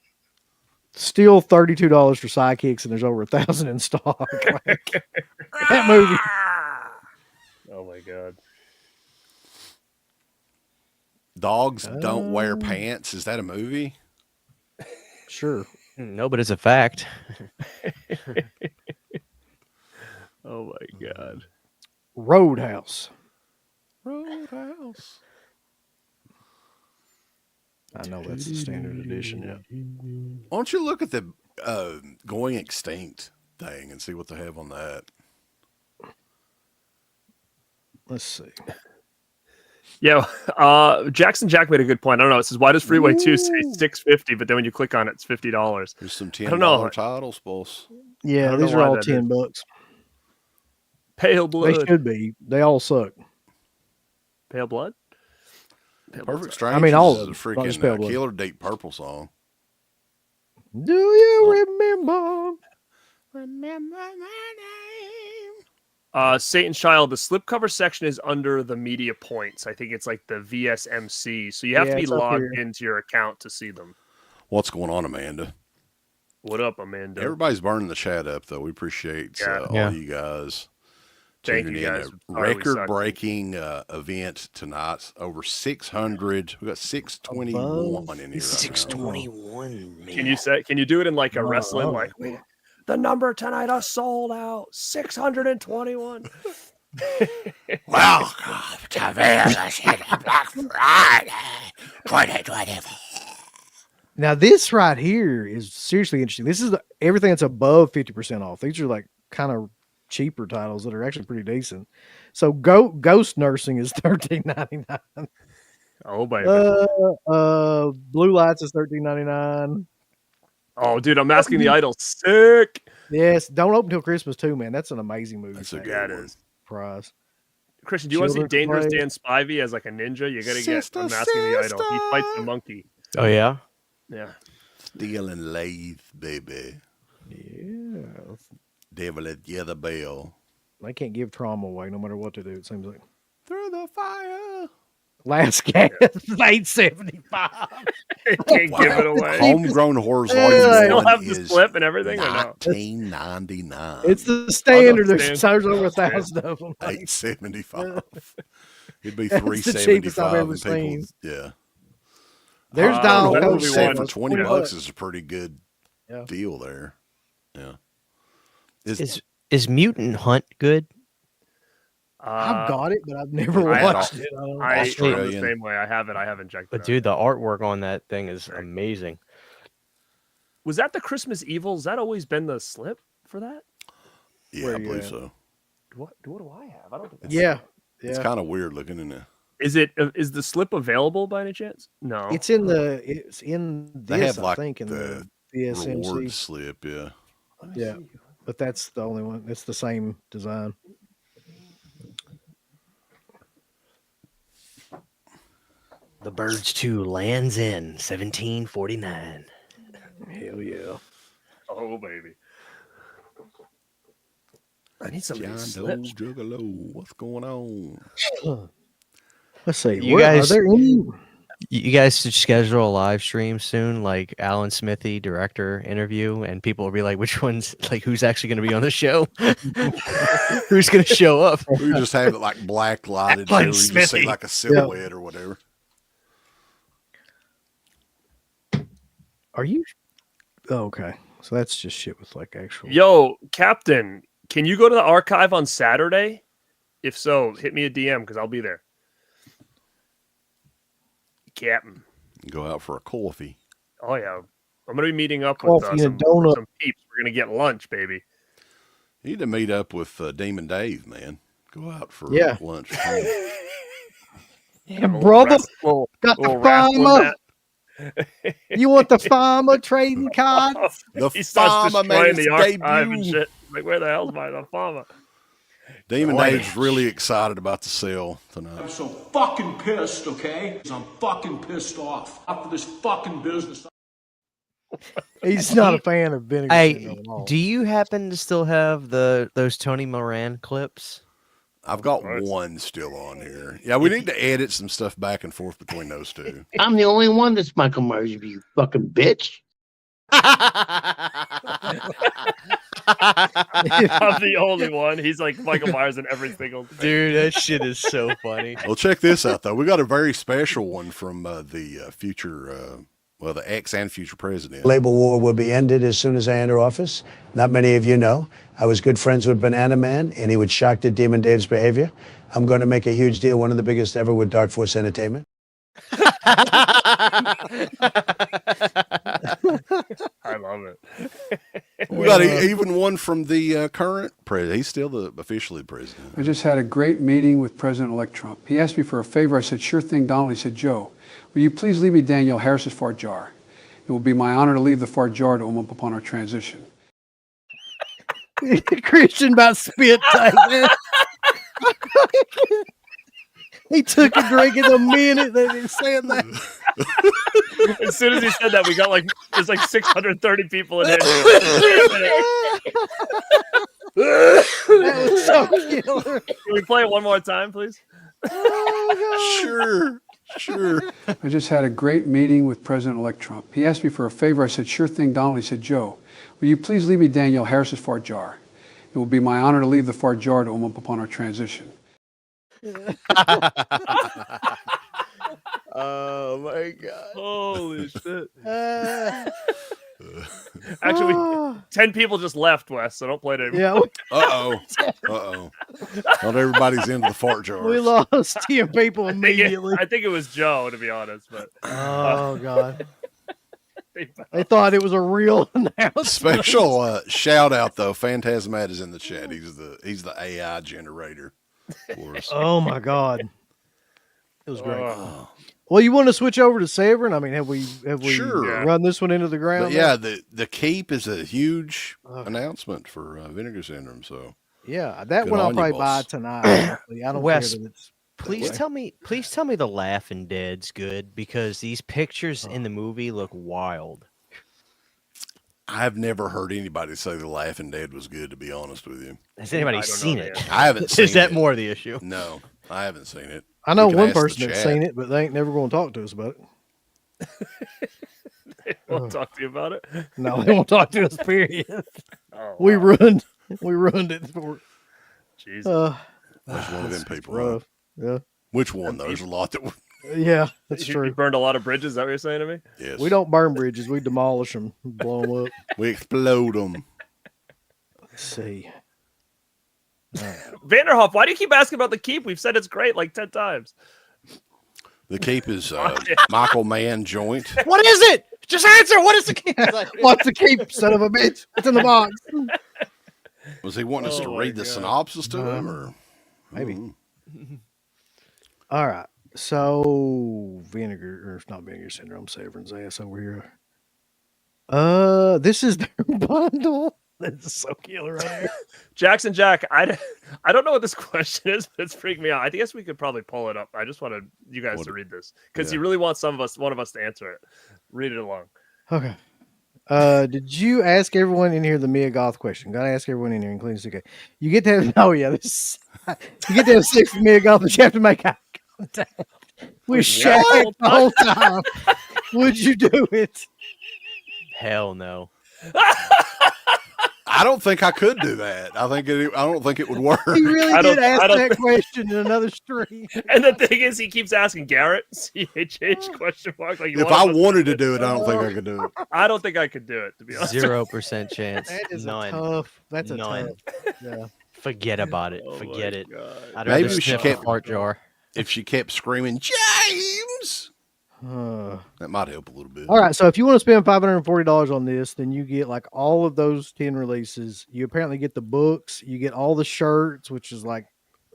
Still $32 for sidekicks, and there's over 1,000 in stock. Like, that movie. Oh my god. Dogs Don't Wear Pants. Is that a movie? Sure. No, but it's a fact. Oh my god. Roadhouse. Roadhouse. I know that's the standard edition. Yeah. Why don't you look at the Going Extinct thing and see what they have on that? Let's see. Yeah, Jackson Jack made a good point. I don't know. It says, why does Freeway 2 say $6.50, but then when you click on it, it's $50? There's some I don't know. $10 titles, boss. Yeah, don't these know are why all that $10. Pale They Blood. should be. They all suck. Pale Blood? Pale Blood's Perfect Strangers. I mean, all is of a them, not just Pale freaking Blood. Killer Deep Purple song. Do you remember? Remember my name. Satan's Child, the slipcover section is under the media points. I think it's like the VSMC. So you have Yeah, to be it's up logged here. into your account to see them. What's going on, Amanda? What up, Amanda? Everybody's burning the chat up, though. We appreciate all Yeah. you guys. Thank tuning you, in. guys. A Sorry we suck. record-breaking event tonight. Over 600. We got 621 in here. 621. Man. Can you do it in like a wrestling like the number tonight are sold out 621. Welcome to Vegas in Black Friday 2024. Now this right here is seriously interesting. This is everything that's above 50% off. These are like kind of cheaper titles that are actually pretty decent. So Ghost Nursing is $13.99. Oh baby. Blue Lights is $13.99. Oh dude, I'm asking the idol. Sick. Yes, Don't Open Till Christmas too, man. That's an amazing movie. That's a Thank good you. Yeah, it one. is. Prize. Christian, do you want to see Children's Dangerous Play. Dan Spivey as like a ninja? You gotta get. Sister, I'm asking the idol. He fights the sister. monkey. Oh yeah. Yeah. Steel and Lathe, baby. Yeah. Devil at the bell. They can't give trauma away no matter what they do, it seems like. Through the fire. Last gas, $8.75. Can't give it away. Homegrown Horrors Yeah, Volume they Still 1 have the is slip and everything or no? $19.99. It's the standard. I'll go There's stand. over I'll 1,000 of them. $8.75. It'd be That's the cheapest I've $3.75. ever and people, seen. yeah. There's Uh, Dial that Code movie Set one. for $7. 20 $20. bucks is a pretty good Yeah. deal there. Yeah. Is Is Mutant Hunt good? I've got it, but I've never I- watched it. I don't- I'm the Australian. same way. I haven't checked it But out. dude, the artwork on that thing is amazing. Was that the Christmas Evil? Has that always been the slip for that? Yeah, Where I you believe at? so. What do I have? I don't think. Yeah, It's yeah. kind of weird looking in there. Is the slip available by any chance? No. It's in They this, have like I think, in the reward BSMC. slip, yeah. Let me Yeah. see. But that's the only one. It's the same design. The Birds 2 lands in 1749. Hell yeah. Oh baby. I need some of John these Doe slips. Juggalo. What's going on? Let's see. You Are guys- there any? You guys should schedule a live stream soon, like Alan Smithy director interview, and people will be like, "Which one's like who's actually going to be on the show? Who's going to show up?" We just have it like black lighted, so Like you just see Smithy. like a silhouette or whatever. Are you? Oh, okay. So that's just shit with like actual. Yo, Captain, can you go to the archive on Saturday? If so, hit me a DM because I'll be there. Captain. Go out for a coffee. Oh yeah. I'm gonna be meeting up with Coffee and a donut. some peeps. We're gonna get lunch, baby. You need to meet up with Demon Dave, man. Go out for Yeah. lunch. Yeah, brother. Got the Little rascal in farmer. that. You want the farmer trading card? The He starts farmer destroying made the his archive and debut. shit. Like, where the hell's the farmer? Demon Dave's really excited about the sale tonight. I'm so fucking pissed, okay? I'm fucking pissed off after this fucking business. He's not a fan of vinegar. Hey, at all. do you happen to still have those Tony Moran clips? I've got Nice. one still on here. Yeah, we need to edit some stuff back and forth between those two. I'm the only one that's Michael Myers, you fucking bitch. I'm the only one. He's like Michael Myers in every single thing. Dude, that shit is so funny. Well, check this out, though. We got a very special one from the future, the ex and future president. Labor war will be ended as soon as I enter office. Not many of you know. I was good friends with Banana Man, and he was shocked at Demon Dave's behavior. I'm going to make a huge deal, one of the biggest ever, with Dark Force Entertainment. I love it. We got even one from the current president. He's still officially president. I just had a great meeting with President-elect Trump. He asked me for a favor. I said, sure thing, Donald. He said, Joe, will you please leave me Danielle Harris's fart jar? It will be my honor to leave the fart jar to him upon our transition. Christian about spit take, man. He took a drink in a minute that he said that. As soon as he said that, we got there's like 630 people in here. That was so killer. Can we play it one more time, please? Sure. I just had a great meeting with President-elect Trump. He asked me for a favor. I said, sure thing, Donald. He said, Joe, will you please leave me Danielle Harris's fart jar? It will be my honor to leave the fart jar to him upon our transition. Oh my god. Holy shit. Actually, 10 people just left, Wes, so don't play it anymore. Yeah, Not everybody's into the fart jar. we lost 10 people immediately. I think it was Joe, to be honest, but Oh god, they thought it was a real announcement. Special shout out though. Phantasmat is in the chat. He's the AI generator for us. Oh my god, it was great. Oh. Well, you want to switch over to Severn? I mean, have we Sure. run this one into the ground? But yeah, the keep is a huge announcement for Vinegar Syndrome. So yeah, that Good one I'll on you, probably buy boss. tonight. Honestly. I don't Wes, care that it's Please way. tell me the Laughing Dead's good because these pictures in the movie look wild. I've never heard anybody say the Laughing Dead was good. To be honest with you, Has anybody I don't know, seen man. it? I haven't seen Is that it. more the issue? No, I haven't seen it. I know We can one ask the person that's chat. seen it, but they ain't never going to talk to us about it. We'll talk to you about it. No, they won't talk to us. Period. Oh, We wow. ruined it for. Jesus. Which one of them people? Rough. Yeah, Which one? though? There's a lot that. yeah, that's You true. burned a lot of bridges. Is that what you're saying to me? Yes, We don't burn bridges; we demolish them, blow them up. We explode them. Let's see. Vanderhoff, why do you keep asking about the keep? We've said it's great like 10 times. The cape is Michael Mann joint. What is it? Just answer. What is the keep? What's the keep, son of a bitch? It's in the box. Was he wanting us to read the synopsis to him, or maybe? All right. So Vinegar, or it's not Vinegar Syndrome, Severin's ass over here. This is their bundle. This is so killer right here. Jackson Jack, I don't know what this question is, but it's freaking me out. I guess we could probably pull it up. I just wanted you guys to read this because he really wants one of us to answer it. Read it along. Okay. Did you ask everyone in here the Mia Goth question? Gotta ask everyone in here, including CK. You get to have you get to have sex with Mia Goth, but you have to make eye contact with Shaq the whole time. Would you do it? Hell no. I don't think I could do that. I don't think it would work. He really did ask that question in another stream. And the thing is, he keeps asking Garrett, CHH question mark. Like, if I wanted to do it, I don't think I could do it. I don't think I could do it, to be honest. 0% chance. That is None. tough. That's a None. tough. Yeah. Forget about it. Forget it. I'd Maybe rather she sniff kept a fart jar. If she kept screaming, James, that might help a little bit. All right, so if you want to spend $540 on this, then you get like all of those 10 releases. You apparently get the books, you get all the shirts, which is like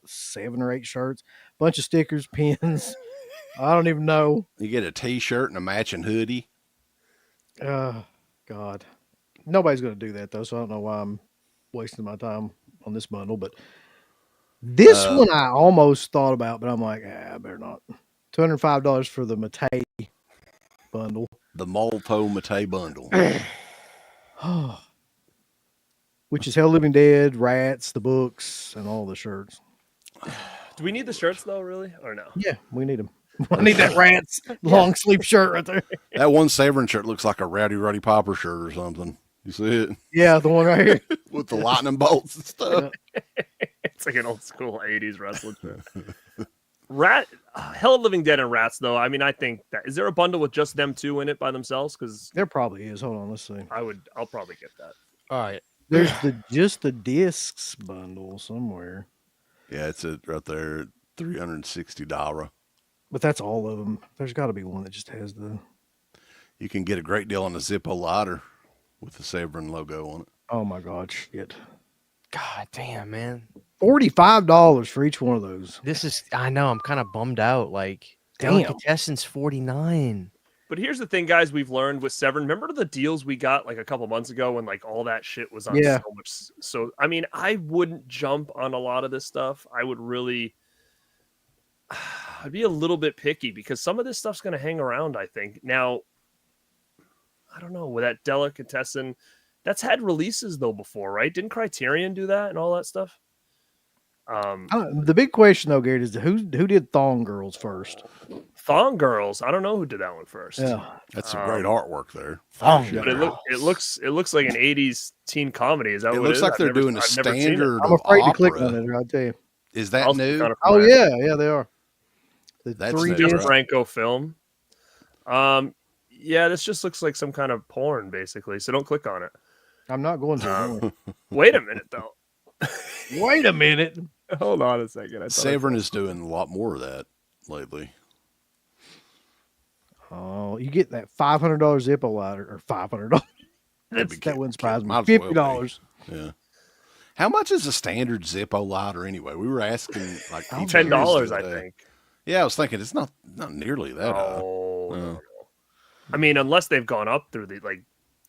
7 or 8 shirts, bunch of stickers, pins. I don't even know. You get a t-shirt and a matching hoodie. God. Nobody's going to do that though, so I don't know why I'm wasting my time on this bundle, but this one I almost thought about, but I'm like, I better not. $205 for the Matei bundle. The Molto Matei bundle. Which is Hell Living Dead, Rats, the books, and all the shirts. Do we need the shirts though, really, or no? Yeah, we need them. I need that Rats long sleeve shirt right there. That one Severin shirt looks like a Rowdy Roddy Piper shirt or something. You see it? Yeah, the one right here. With the lightning bolts and stuff. It's like an old school 80s wrestling shirt. Hell of Living Dead and Rats, though. I mean, I think that is there a bundle with just them two in it by themselves? Because there probably is. Hold on, let's see. I'll probably get that. All right. There's just the discs bundle somewhere. Yeah, it's right there, $360. But that's all of them. There's got to be one that just has the. You can get a great deal on a Zippo lighter with the Severin logo on it. Oh my God, shit! God damn, man. $45 for each one of those. I know, I'm kind of bummed out. Like, Delicatessen's $49. But here's the thing, guys, we've learned with Severin. Remember the deals we got like a couple months ago when like all that shit was on so much. So, I mean, I wouldn't jump on a lot of this stuff. I would really, I'd be a little bit picky because some of this stuff's going to hang around, I think. Now, I don't know, with that Delicatessen, that's had releases though before, right? Didn't Criterion do that and all that stuff? The big question though, Garrett, is who did Thong Girls first? Thong Girls. I don't know who did that one first. Yeah, that's some great artwork there. Thong Girls. But it looks like an 80s teen comedy. Is that what it looks is? like they're doing a standard. I'm afraid opera. to click on it. I'll tell you. Is that new? Oh yeah, they are. That's 3D Franco film. Yeah, this just looks like some kind of porn, basically. So don't click on it. I'm not going to. Wait a minute, though. Wait a minute. Hold on a second. Severin is doing a lot more of that lately. Oh, you get that $500 Zippo lighter or $500. That wouldn't surprise me. $50. Yeah. How much is a standard Zippo lighter anyway? We were asking like $10, I think. Yeah, I was thinking it's not nearly that. No. I mean, unless they've gone up through the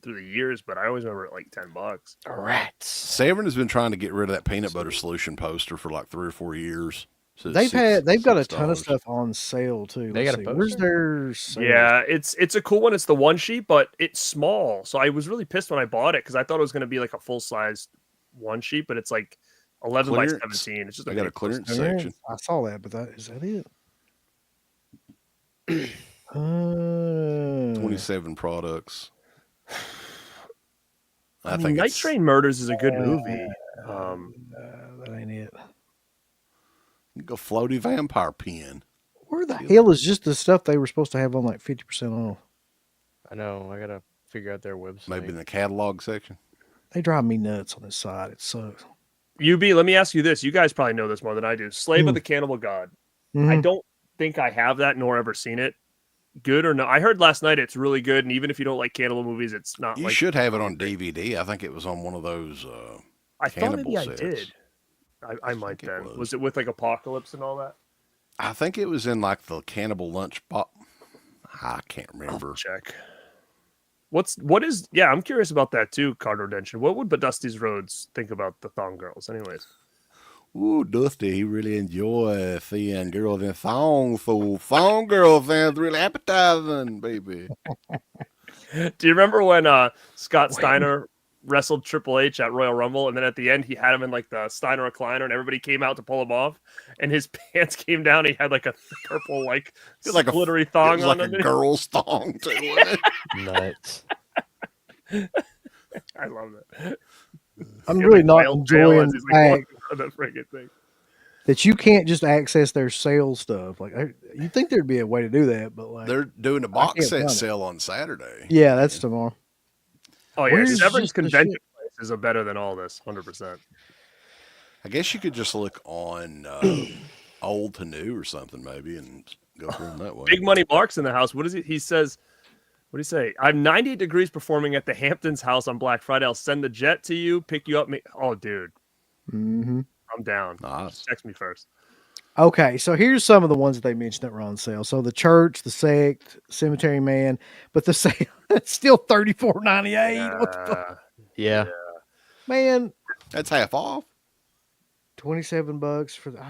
years, but I always remember it like $10. Rats. Severin has been trying to get rid of that peanut butter solution poster for like 3 or 4 years. So they've got a ton of stuff on sale too. They got a poster? Where's their sale? Yeah, it's a cool one. It's the one sheet, but it's small. So I was really pissed when I bought it because I thought it was going to be like a full size one sheet, but it's like 11 by 17. It's just I got a clearance section. I saw that, but is that it? 27 products. I think Night Train Murders is a good movie. That ain't it. Go floaty vampire pen. Where the hell is just the stuff they were supposed to have on like 50% off? I know. I gotta figure out their website. Maybe in the catalog section. They drive me nuts on this side. It sucks. UB, let me ask you this. You guys probably know this more than I do. Slave of the Cannibal God. I don't think I have that nor ever seen it. Good or no? I heard last night it's really good, and even if you don't like cannibal movies, it's not. You should have it on DVD. I think it was on one of those. I thought maybe sets. I did. I might then. Was it with like Apocalypse and all that? I think it was in like the Cannibal Lunch Box. I can't remember. I'll check. What is? Yeah, I'm curious about that too. Card Redemption. What would Dusty's Rhodes think about the Thong Girls? Anyways. Ooh, Dusty, he really enjoys seeing girls in thongs. So thong girl sounds really appetizing, baby. Do you remember when Scott Steiner wrestled Triple H at Royal Rumble, and then at the end he had him in like the Steiner recliner, and everybody came out to pull him off, and his pants came down. He had like a purple like glittery thong on like a girl's thong too. Nuts. I love it. I'm really not enjoying the fact that freaking thing. that you can't just access their sales stuff. Like you'd think there'd be a way to do that, but like they're doing a box set sale on Saturday. Yeah, that's tomorrow. Oh yeah, Severn's convention prices are better than all this, 100%. I guess you could just look on old to new or something maybe and go through them that way. Big Money Mark's in the house. What is it? He says, what do you say? I'm 98 degrees performing at the Hamptons house on Black Friday. I'll send the jet to you, pick you up. Oh, dude. Mm-hmm. I'm down. Nice. Text me first. Okay, so here's some of the ones that they mentioned that were on sale. So the church, the sect, Cemetery Man, but the sale it's still $34.98. What the fuck? Yeah. Man, that's half off. $27 for the.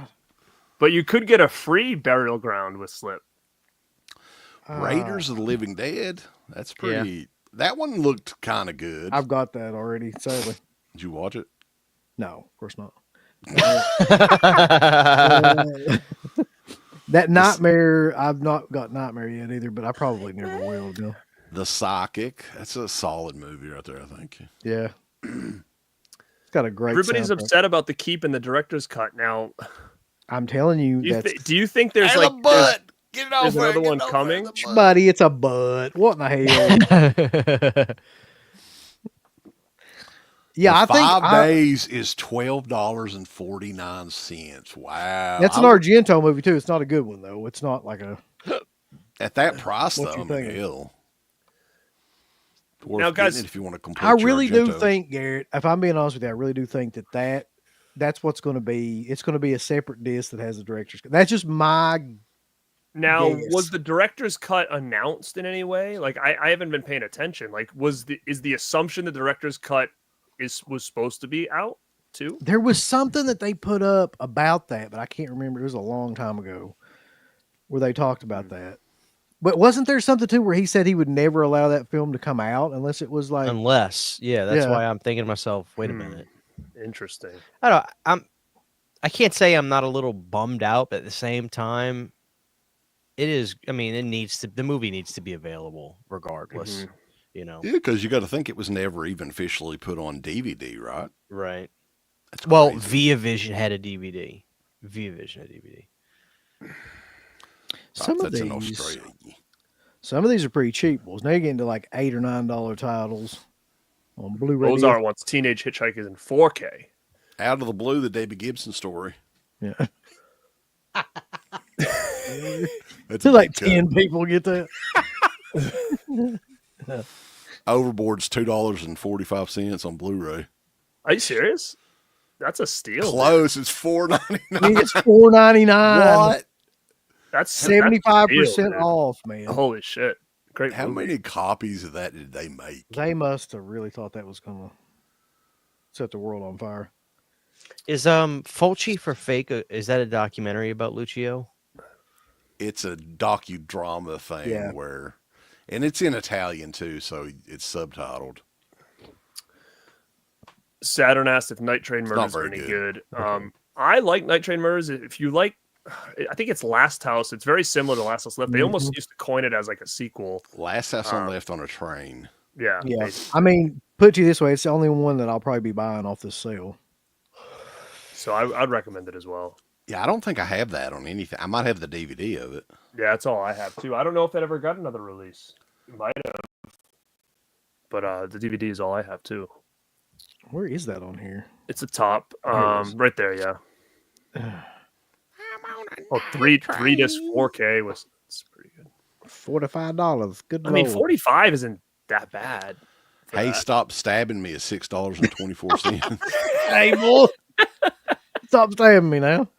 But you could get a free Burial Ground with Slip. Raiders of the Living Dead. That's pretty. Yeah. That one looked kind of good. I've got that already. Sadly. Did you watch it? No, of course not. That Nightmare, I've not got Nightmare yet either, but I probably never will. No. The Psychic, that's a solid movie right there, I think. Yeah. It's got a great Everybody's upset about the keep and the director's cut. Now, I'm telling you, do you think there's like there's another one coming? Buddy, it's a butt. What in the hell? Yeah, I think 5 days is $12.49. Wow, that's an Argento movie too. It's not a good one though. It's not like a at that price though. Hell. Now, guys, if you want to complete I really do think, Garrett, if I'm being honest with you, I really do think that's what's going to be. It's going to be a separate disc that has the director's cut. That's just my. Now, guess. Was the director's cut announced in any way? Like, I haven't been paying attention. Like, is the assumption the director's cut was supposed to be out too? There was something that they put up about that, but I can't remember. It was a long time ago where they talked about that. But wasn't there something too where he said he would never allow that film to come out unless it was like that's why I'm thinking to myself, wait a minute. Interesting. I can't say I'm not a little bummed out, but at the same time, it is. I mean, the movie needs to be available regardless. Mm-hmm. You know, yeah, because you got to think it was never even officially put on DVD, right? Right. That's well, crazy. Via Vision had a DVD. Some of these are pretty cheap ones. Now you're getting to like $8 or $9 titles on Blu-ray. Those are ones. Teenage Hitchhikers in 4K. Out of the Blue, the David Gibson story. Yeah. It's like 10 people get that. Overboard's $2.45 on Blu-ray. Are you serious? That's a steal. Close. Dude. It's $4.99. It's $4.99. What? That's 75% off, man. Holy shit! Great. How movie. many copies of that did they make? They must have really thought that was gonna set the world on fire. Is Fulci for Fake? Is that a documentary about Lucio? It's a docudrama thing and it's in Italian too, so it's subtitled. Saturn asked if Night Train Murders are any good. I like Night Train Murders. If you like, I think it's Last House. It's very similar to Last House Left. They almost used to coin it as like a sequel. Last House on Left on a Train. Yeah. I mean, put it to you this way, it's the only one that I'll probably be buying off this sale. So I'd recommend it as well. Yeah, I don't think I have that on anything. I might have the DVD of it. Yeah, that's all I have too. I don't know if it ever got another release. It might have. But the DVD is all I have too. Where is that on here? It's the top, There it is. right there. Yeah. Oh, 3 disc 4K was pretty good. $45. Good I mean, Lord. 45 isn't that bad. Hey, that. stop stabbing me at $6.24. Hey, boy. Stop stabbing me now.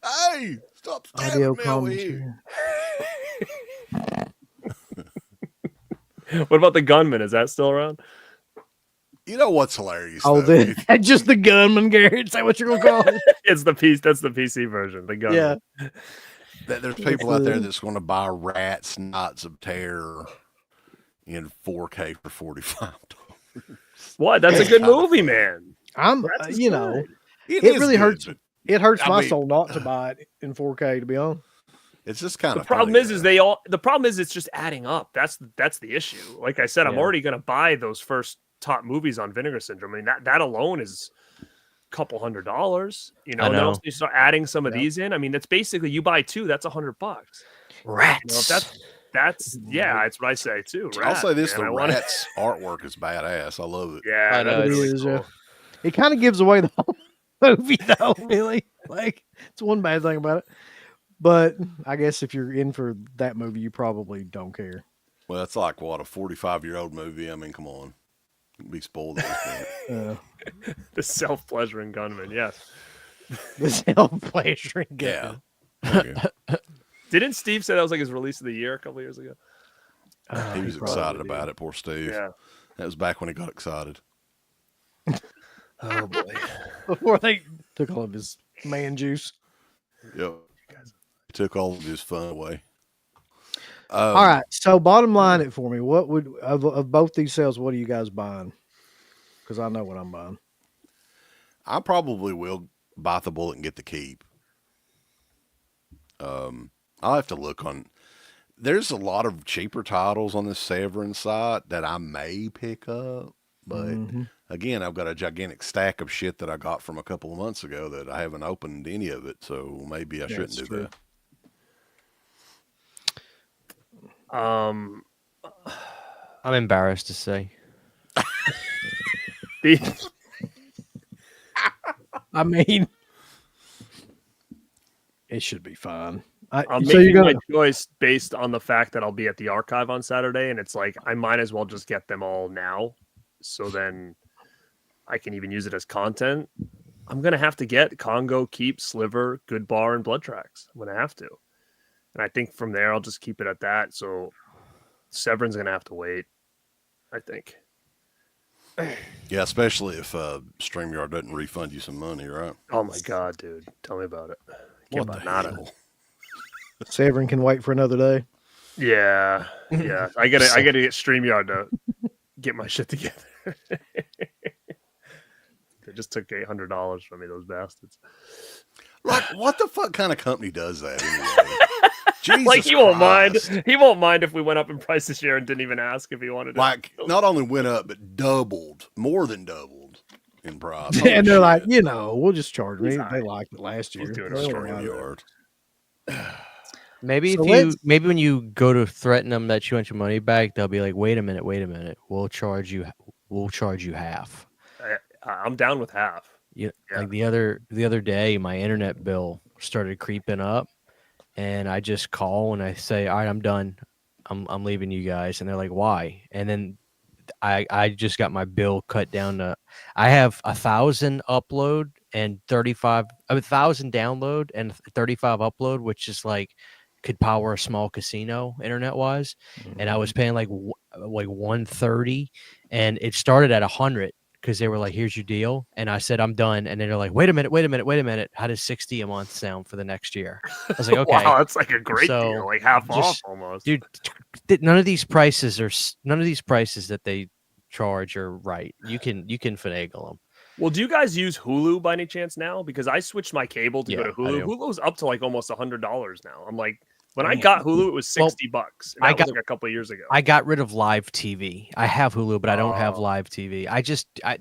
Hey, stop stabbing Audio me over here. What about the Gunman? Is that still around? You know what's hilarious? Oh, though? just the gunman, Garrett. Is that what you're gonna call it? It's the piece. That's the PC version. The Gunman. Yeah. There's people out there that's going to buy Rats, Knots of Terror in 4K for $45. What? That's a good movie, man. I'm, Rats is you know, good. it really hurts. but It hurts I my mean- soul not to buy it in 4K. To be honest, It's just kind The of problem funny, is though. the problem is it's just adding up. That's the issue. Like I said, I'm Yeah. already going to buy those first top movies on Vinegar Syndrome. I mean, that alone is a couple $100. You know, I and then know. also you start adding some of Yeah. these in. I mean, that's basically you buy two, that's $100. You know, Rats. that's that's what I say too. I'll say this: man. the I wanna- Rats artwork is badass. I love it. Yeah, I know, that it is really is. cool. It kind of gives away the whole movie, though. Really, like it's one bad thing about it. But I guess if you're in for that movie, you probably don't care. Well, it's like what, a 45-year-old movie. I mean, come on, be spoiled at this point. The self-pleasuring gunman. Yes. The self-pleasuring Yeah. gun. Okay. Didn't Steve say that was like his release of the year a couple years ago? He was excited about it. Poor Steve. Yeah. That was back when he got excited. Oh boy. Before they took all of his man juice. Yep. He took all of his fun away. All right. So bottom line it for me. What would of both these sales, what are you guys buying? Because I know what I'm buying. I probably will bite the bullet and get the keep. I'll have to look on. There's a lot of cheaper titles on this Severin site that I may pick up, but again, I've got a gigantic stack of shit that I got from a couple of months ago that I haven't opened any of it, so maybe I shouldn't do true. that. Um I'm embarrassed to say. the I mean, it should be fine. I'm so making you're my gonna choice based on the fact that I'll be at the archive on Saturday, and it's like I might as well just get them all now, so then I can even use it as content. I'm gonna have to get Congo, Keep, Sliver, Good Bar, and Blood Tracks. I'm gonna have to, and I think from there I'll just keep it at that. So Severin's gonna have to wait, I think. Yeah, especially if StreamYard doesn't refund you some money, right? Oh my god, dude, tell me about it. What the Banana. hell? Severin can wait for another day. Yeah, yeah. I gotta get StreamYard to get my shit together. They just took $800 from me, those bastards. Like, what the fuck kind of company does that anyway? Jesus Like he won't Christ. mind. He won't mind if we went up in price this year and didn't even ask if he wanted to. Like, not only went up, but doubled, more than doubled in price. And Holy they're like, shit. you know, we'll just charge me. He's They all right. liked it last year. He's doing They it don't mind it. StreamYard. Maybe So if you let's- maybe when you go to threaten them that you want your money back, they'll be like, wait a minute, we'll charge you half. I'm down with half. Yeah. Yeah. Like the other day, my internet bill started creeping up, and I just call and I say, all right, I'm done. I'm leaving you guys. And they're like, why? And then I just got my bill cut down to, I have 1,000 upload and 1,000 download and 35 upload, which is like could power a small casino internet wise. And I was paying like 130, and it started at 100 because they were like, here's your deal. And I said, I'm done. And then they're like, wait a minute. How does 60 a month sound for the next year? I was like, okay. Wow, that's like a great So, deal, like half off just- almost. Dude, none of these prices that they charge are right. You can finagle them. Well, do you guys use Hulu by any chance now? Because I switched my cable to go Yeah, to I Hulu. do. Hulu's up to like almost $100 now. I'm like, when I Damn. got Hulu, it was $60. Well, And that I was got- like a couple of years ago. I got rid of live TV. I have Hulu, but I don't have Oh. live TV.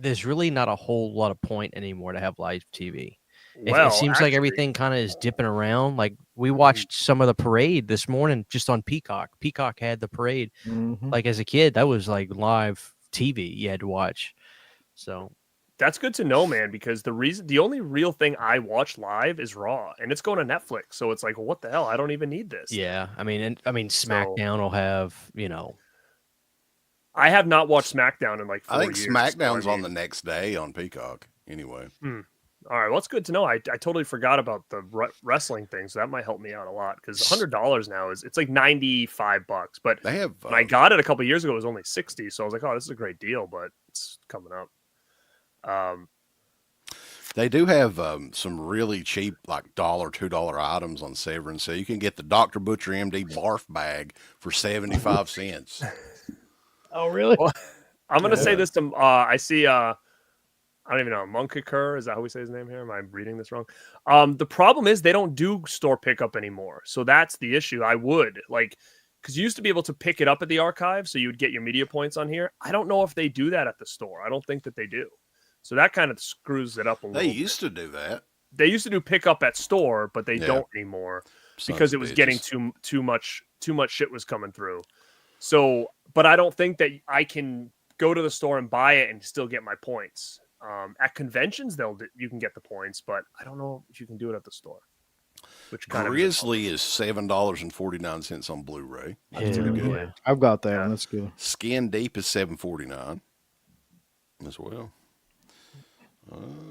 There's really not a whole lot of point anymore to have live TV. It seems like everything kind of is dipping around. Like we watched some of the parade this morning just on Peacock. Peacock had the parade. Like as a kid, that was like live TV you had to watch. So that's good to know, man, because the only real thing I watch live is Raw, and it's going to Netflix. So it's like, well, what the hell? I don't even need this. Yeah, I mean, SmackDown will have, I have not watched SmackDown in like 4 years. I think SmackDown's on the next day on Peacock. Anyway. All right, well, it's good to know. I totally forgot about the wrestling thing, so that might help me out a lot because $100 now it's like $95. But they have when I got it a couple years ago, it was only $60. So I was like, oh, this is a great deal, but it's coming up. They do have some really cheap, like $1, $2 items on Severance. So you can get the Dr. Butcher MD barf bag for 75 cents. Oh, really? Well, I'm gonna say this to I see I don't even know, Munkakur, is that how we say his name here? Am I reading this wrong? The problem is they don't do store pickup anymore. So that's the issue. I would because you used to be able to pick it up at the archive, so you would get your media points on here. I don't know if they do that at the store. I don't think that they do. So that kind of screws it up a little. They used to do that. They used to do pickup at store, but they don't anymore because it was getting too much shit was coming through. So, but I don't think that I can go to the store and buy it and still get my points. At conventions, you can get the points, but I don't know if you can do it at the store. Which kind Grizzly is $7.49 on Blu-ray. That's pretty good. Yeah. I've got that. That's good. Skin Deep is $7.49 as well.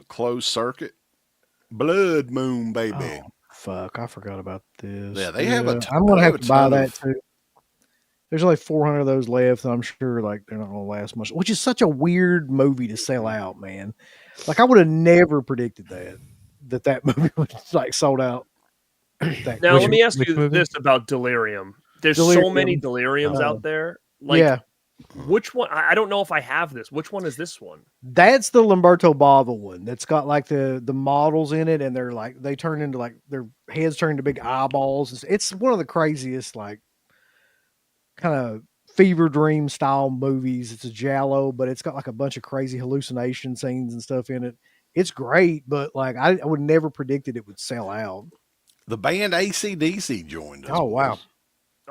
Closed Circuit, Blood Moon, baby. Oh, fuck, I forgot about this. Yeah, they have a. I'm gonna have to buy that too. There's only 400 of those left, and I'm sure they're not gonna last much. Which is such a weird movie to sell out, man. Like I would have never predicted that movie was sold out. Now let me ask you this about Delirium. There's so many Deliriums out there. Yeah. Which one? I don't know if I have this. Which one is this one? That's the Lamberto Bava one. That's got the models in it, and they turn into their heads turn into big eyeballs. It's one of the craziest kind of fever dream style movies. It's a giallo, but it's got a bunch of crazy hallucination scenes and stuff in it. It's great, but I would never predicted it would sell out. The band AC/DC joined us. Oh wow.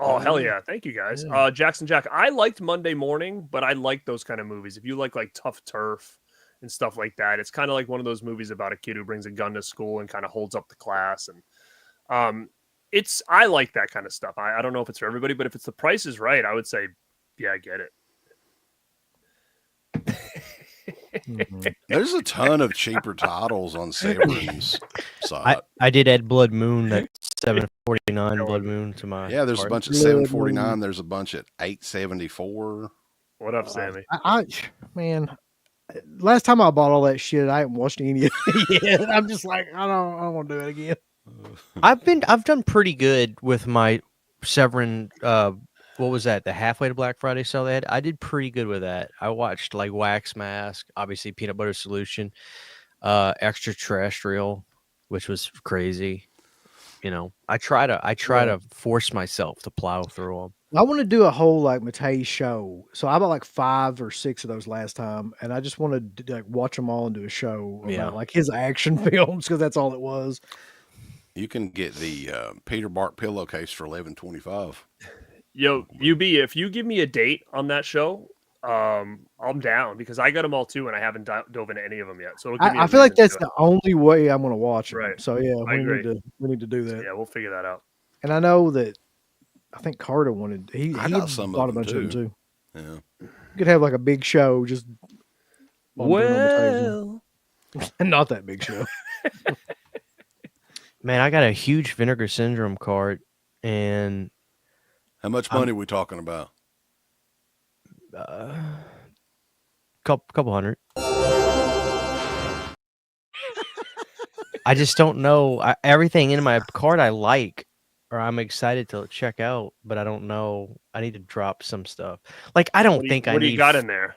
Oh, hell yeah. Thank you, guys. Yeah. Jackson Jack, I liked Monday Morning, but I like those kind of movies. If you like Tough Turf and stuff like that, it's kind of like one of those movies about a kid who brings a gun to school and kind of holds up the class. And I like that kind of stuff. I don't know if it's for everybody, but if it's the price is right, I would say, yeah, I get it. There's a ton of cheaper titles on Severance side. I did add Blood Moon, that $7.49 Blood Moon to my. Yeah, there's a bunch at $7.49. There's a bunch at $8.74. What up, Sammy? Man, last time I bought all that shit, I haven't watched any of it yet. I'm just I don't want to do it again. I've done pretty good with my Severin. What was that? The halfway to Black Friday sale they had? I did pretty good with that. I watched Wax Mask, obviously Peanut Butter Solution, Extraterrestrial, which was crazy. I try to force myself to plow through them. I want to do a whole Matei show. So I bought 5 or 6 of those last time, and I just wanted to watch them all and do a show about his action films because that's all it was. You can get the Peter Bark pillowcase for $11.25. Yo, UB, if you give me a date on that show, I'm down because I got them all too, and I haven't dove into any of them yet. So I feel like that's the only way I'm going to watch them. Right. So yeah, we need to do that. Yeah, we'll figure that out. And I know that I think Carter wanted. He got some bought of a bunch of them too. Yeah, you could have a big show just. Well, not that big show. Man, I got a huge Vinegar Syndrome card, and how much money are we talking about? Couple hundred. I just don't know. Everything in my card I like, or I'm excited to check out, but I don't know. I need to drop some stuff. I don't think I need. What do you got in there?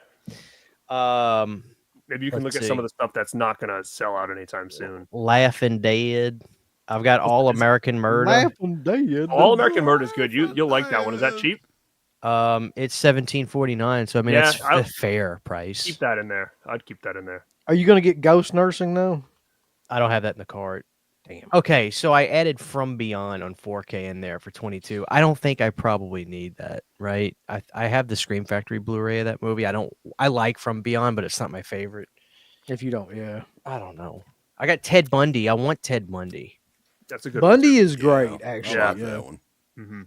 Maybe you can look Let's at some see. of the stuff that's not going to sell out anytime soon. Laughing Dead. I've got All American Murder. Laughing Dead. All American Murder is good. You'll like that one. Is that cheap? It's $17.49. So I mean, it's a fair price. Keep that in there. I'd keep that in there. Are you going to get Ghost Nursing though? I don't have that in the cart. Damn. Okay, so I added From Beyond on 4K in there for 22. I don't think I probably need that, right? I have the Scream Factory Blu-ray of that movie. I like From Beyond, but it's not my favorite. If you don't, yeah. I don't know. I got Ted Bundy. I want Ted Bundy. That's a good Bundy one. is great, actually. I like yeah. that one. Mm-hmm.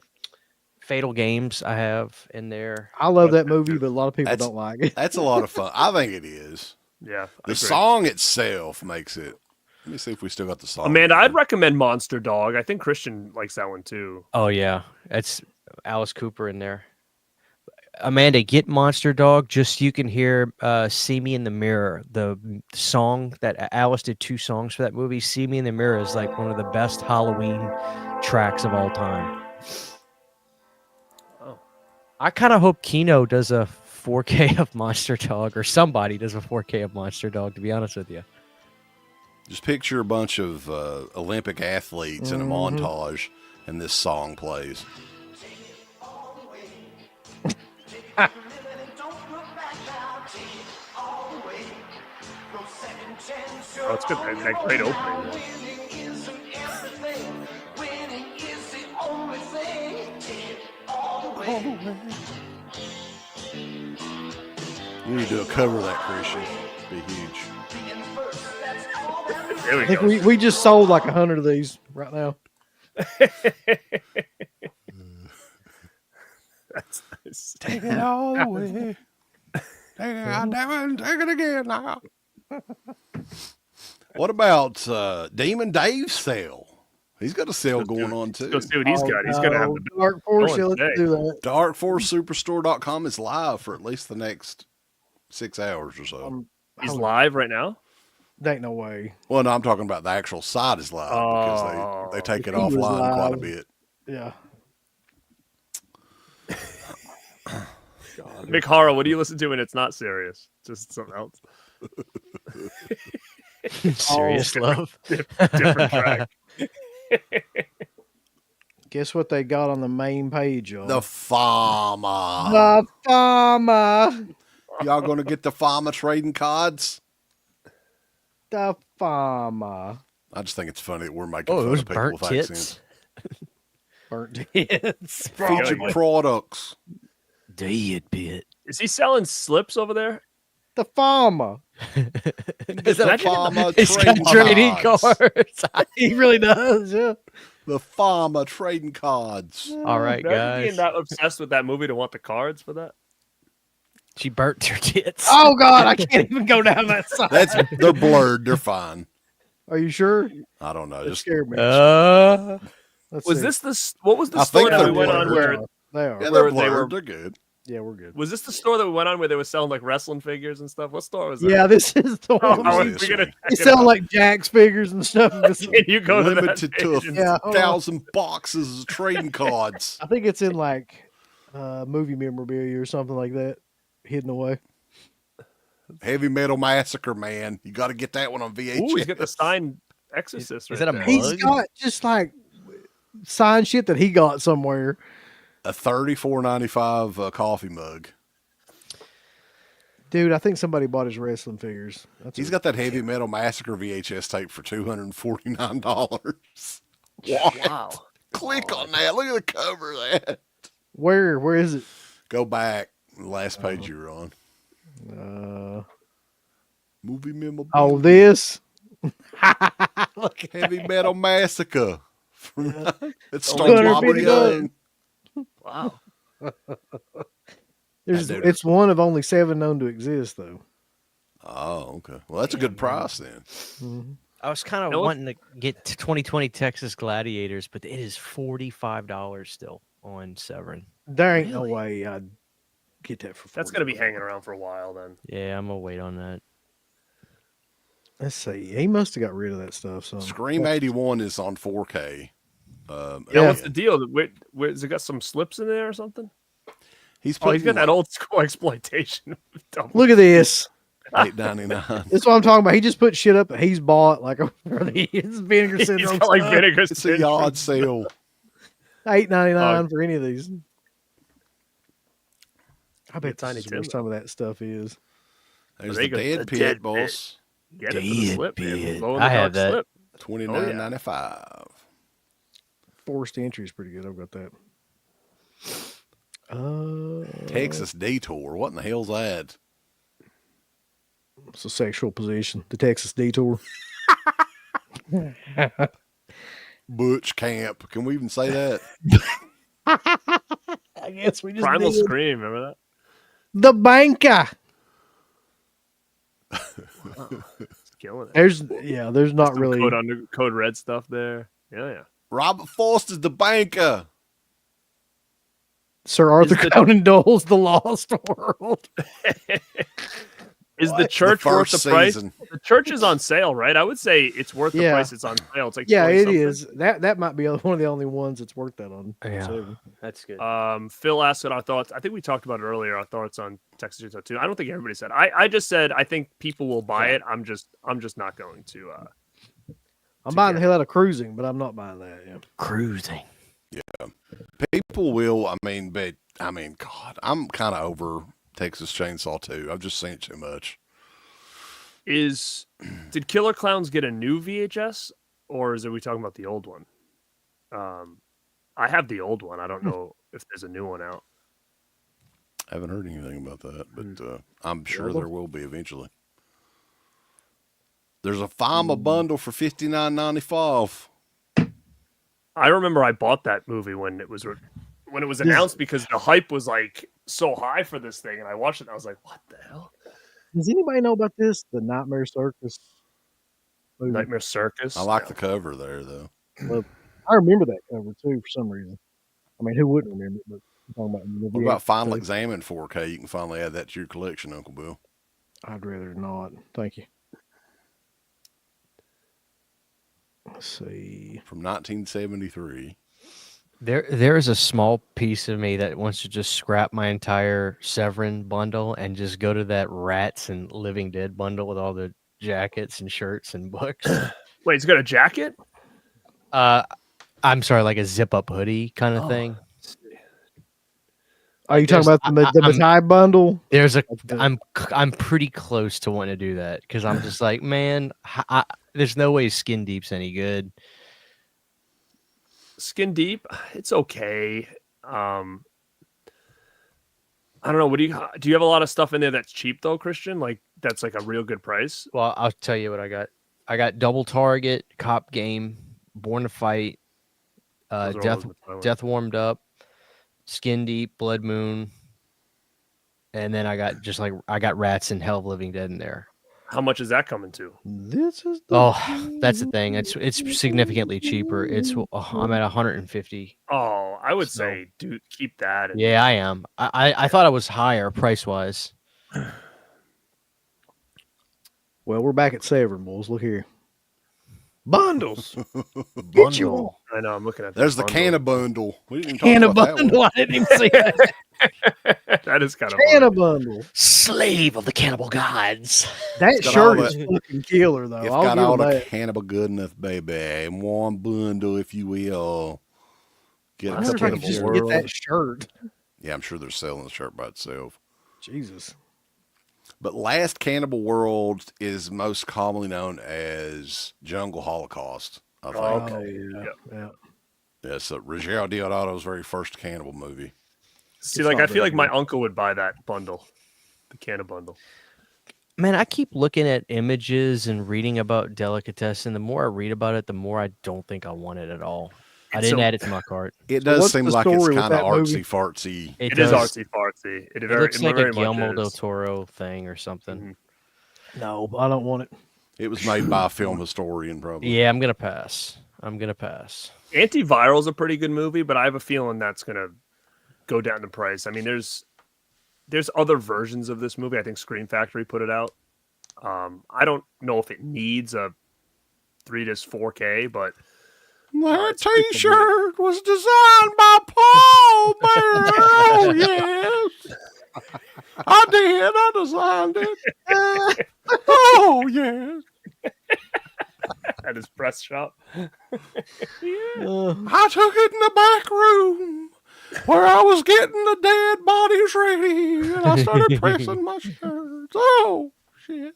Fatal Games I have in there. I love that movie, but a lot of people That's- don't like it. That's a lot of fun. I think it is. Yeah. I The agree. song itself makes it. Let me see if we still got the song. Amanda, here. I'd recommend Monster Dog. I think Christian likes that one too. Oh yeah, it's Alice Cooper in there. Amanda, get Monster Dog just so you can hear "See Me in the Mirror." The song that Alice did 2 songs for that movie. "See Me in the Mirror" is like one of the best Halloween tracks of all time. Oh. I kind of hope Kino does a 4K of Monster Dog, or somebody does a 4K of Monster Dog. To be honest with you. Just picture a bunch of Olympic athletes in a montage, and this song plays. Oh, it's good. That great opening. You need to do a cover of that, Christian. Be huge. There we I think go. we just sold like 100 of these right now. That's nice. Take it all away. Take it again now. What about Demon Dave's sale? He's got a sale going on too. Go see what he's got. He's gonna have the Dark Force. going Yeah, let's today. do that. DarkForceSuperstore.com is live for at least the next 6 hours or so. He's live right now. There ain't no way. Well, no, I'm talking about the actual site is live because Oh. they take it He was offline quite a live. bit. Yeah. Mick Hara, what do you listen to when it's not serious? Just something else. Serious love. Different track. Guess what they got on the main page, y'all? The farmer. The farmer. Y'all going to get the farmer trading cards? The farmer. I just think it's funny that we're making Oh, fun those of people burnt with tits. accents. Burnt hits. Featured products. Dead bit. Is he selling slips over there? The farmer. Is that farmer He's got trading cards. He really does, yeah. The farmer trading cards. All right, Imagine being guys. that obsessed with that movie to want the cards for that. She burnt her tits. Oh God, I can't even go down that side. They're blurred. They're fine. Are you sure? I don't know. That Just scared me. Let's Was see. this the what was the I store think that we they're went on blurred. where They are. yeah, where they're they blurred. were- They're good. Yeah, we're good. was this the store that we went on where they were selling like wrestling figures and stuff? What store was that? Yeah, this is the Oh, one. I was was, this we're gonna one? They check it sell out. like Jack's figures and stuff. Can you go to that Limited to page? Yeah, hold on. 1,000 boxes of trading cards. I think it's in like movie memorabilia or something like that, hidden away. Heavy Metal Massacre, man. You got to get that one on VHS. Ooh, he's got the signed Exorcist. Is right that a there. mug? He's got just like signed shit that he got somewhere. A $34.95 coffee mug. Dude, I think somebody bought his wrestling figures. He's got that Heavy Metal Massacre VHS tape for $249. Wow. Click on that. Look at the cover of that. Where is it? Go back. The last page you were on. Movie memorabilia. Oh, this. Heavy Metal Massacre. It's $250. starring Bobby Young. Wow. It's one of only 7 known to exist, though. Oh, okay. Well, that's a good price then. I was kind of Nope. wanting to get to 2020 Texas Gladiators, but it is $45 still on Severin. There ain't no way I'd get that for. That's gonna be hanging around for a while then. Yeah, I'm gonna wait on that. Let's see. He must have got rid of that stuff. So Scream 81 is on 4K. Yeah, Yeah. what's the deal? Has it got some slips in there or something? He's Oh, he's putting got that old school exploitation. look at this. $8.99. That's what I'm talking about. He just put shit up that he's bought, like for the Vinegar He's Syndrome. got like stuff. vinegar. It's a syndrome. yard sale. $8.99 for any of these. I bet Tiny this is where Tim. some of that stuff is. There's There the you go. dead The pit, dead boss. Get it for the slip, man. Glow in I the have dark that. slip. $29.95. Forced entry is pretty good. I've got that. Texas Detour. What in the hell's that? It's a sexual position. The Texas Detour. Butch Camp. Can we even say that? I guess we just Primal did. Scream, remember that? The Banker. It's killing it. There's not Some really code red stuff there. Yeah. Robert Foster's the banker. Sir Arthur Conan Doyle's The Lost World. Is the church worth the price? Season. The church is on sale, right? I would say it's worth the price it's on sale. It's like it 20-something. is. That might be one of the only ones that's worth that on. Yeah, sale. that's good. Phil asked what our thoughts. I think we talked about it earlier. Our thoughts on Texas Chainsaw 2. I don't think everybody said. I just said I think people will buy it. I'm just not going to. I'm buying the hell out of Cruising, but I'm not buying that. Yeah. Cruising. Yeah, people will. God, I'm kind of over Texas Chainsaw 2. I've just seen it too much. Did Killer Clowns get a new VHS, or are we talking about the old one? I have the old one. I don't know if there's a new one out. I haven't heard anything about that, but I'm sure there will be eventually. There's a FOMA bundle for $59.95. I remember I bought that movie when it was announced because the hype was like so high for this thing, and I watched it and I was like, "What the hell?" Does anybody know about this? The Nightmare Circus movie? Nightmare Circus. I like the cover there, though. Well, I remember that cover too for some reason. I mean, who wouldn't remember it? But I'm talking about What about Final Examine 4K? You can finally add that to your collection, Uncle Bill. I'd rather not. Thank you. Let's see. From 1973. There is a small piece of me that wants to just scrap my entire Severin bundle and just go to that Rats and Living Dead bundle with all the jackets and shirts and books. Wait, it's got a jacket? I'm sorry, like a zip-up hoodie kind of thing. Are you talking about the Matai bundle? I'm pretty close to wanting to do that because I'm just like, man, there's no way Skin Deep's any good. Skin Deep, it's okay. I don't know. Do you have a lot of stuff in there that's cheap though, Christian? Like that's like a real good price? Well, I'll tell you what I got. I got Double Target, Cop Game, Born to Fight, Death Warmed Up, Skin Deep, Blood Moon, and then I got Rats and Hell of Living Dead in there. How much is that coming to? That's the thing. It's significantly cheaper. I'm at 150. Oh, I would say, dude, keep that. Yeah, I am. I thought I was higher price wise. Well, we're back at Severn, boys. Look here. Bundles. Get you one. I know. I'm looking at that. There's the Canna bundle. We didn't even Canna talk about bundle. that I didn't even see that. That is kind of Canna bundle. Slave of the cannibal gods. That shirt is fucking killer, though. It's I'll got give all them the that. cannibal goodness, baby. One bundle, if you will. Get I a wonder if I could cannibal just world. get that shirt. Yeah, I'm sure they're selling the shirt by itself. Jesus. But Last Cannibal World is most commonly known as Jungle Holocaust, I think. Okay. Yeah. Yeah, so Ruggiero Deodato's very first cannibal movie. See, like I feel like my uncle would buy that bundle, the Canna bundle. Man, I keep looking at images and reading about Delicatessen. The more I read about it, the more I don't think I want it at all. I didn't add it to my cart. It does what's seem the like it's story with kind of that movie? artsy-fartsy. It is artsy-fartsy. It looks like a Guillermo del Toro thing or something. Mm-hmm. No, I don't want it. It was made by a film historian, probably. Yeah, I'm going to pass. Antiviral's a pretty good movie, but I have a feeling that's going to go down in price. I mean, there's other versions of this movie. I think Scream Factory put it out. I don't know if it needs a 3-disc 4K, but that T-shirt was designed by Paul Bear. Oh, yes. I designed it. Oh, yes. At his press shop. I took it in the back room where I was getting the dead bodies ready, and I started pressing my shirts. Oh, shit.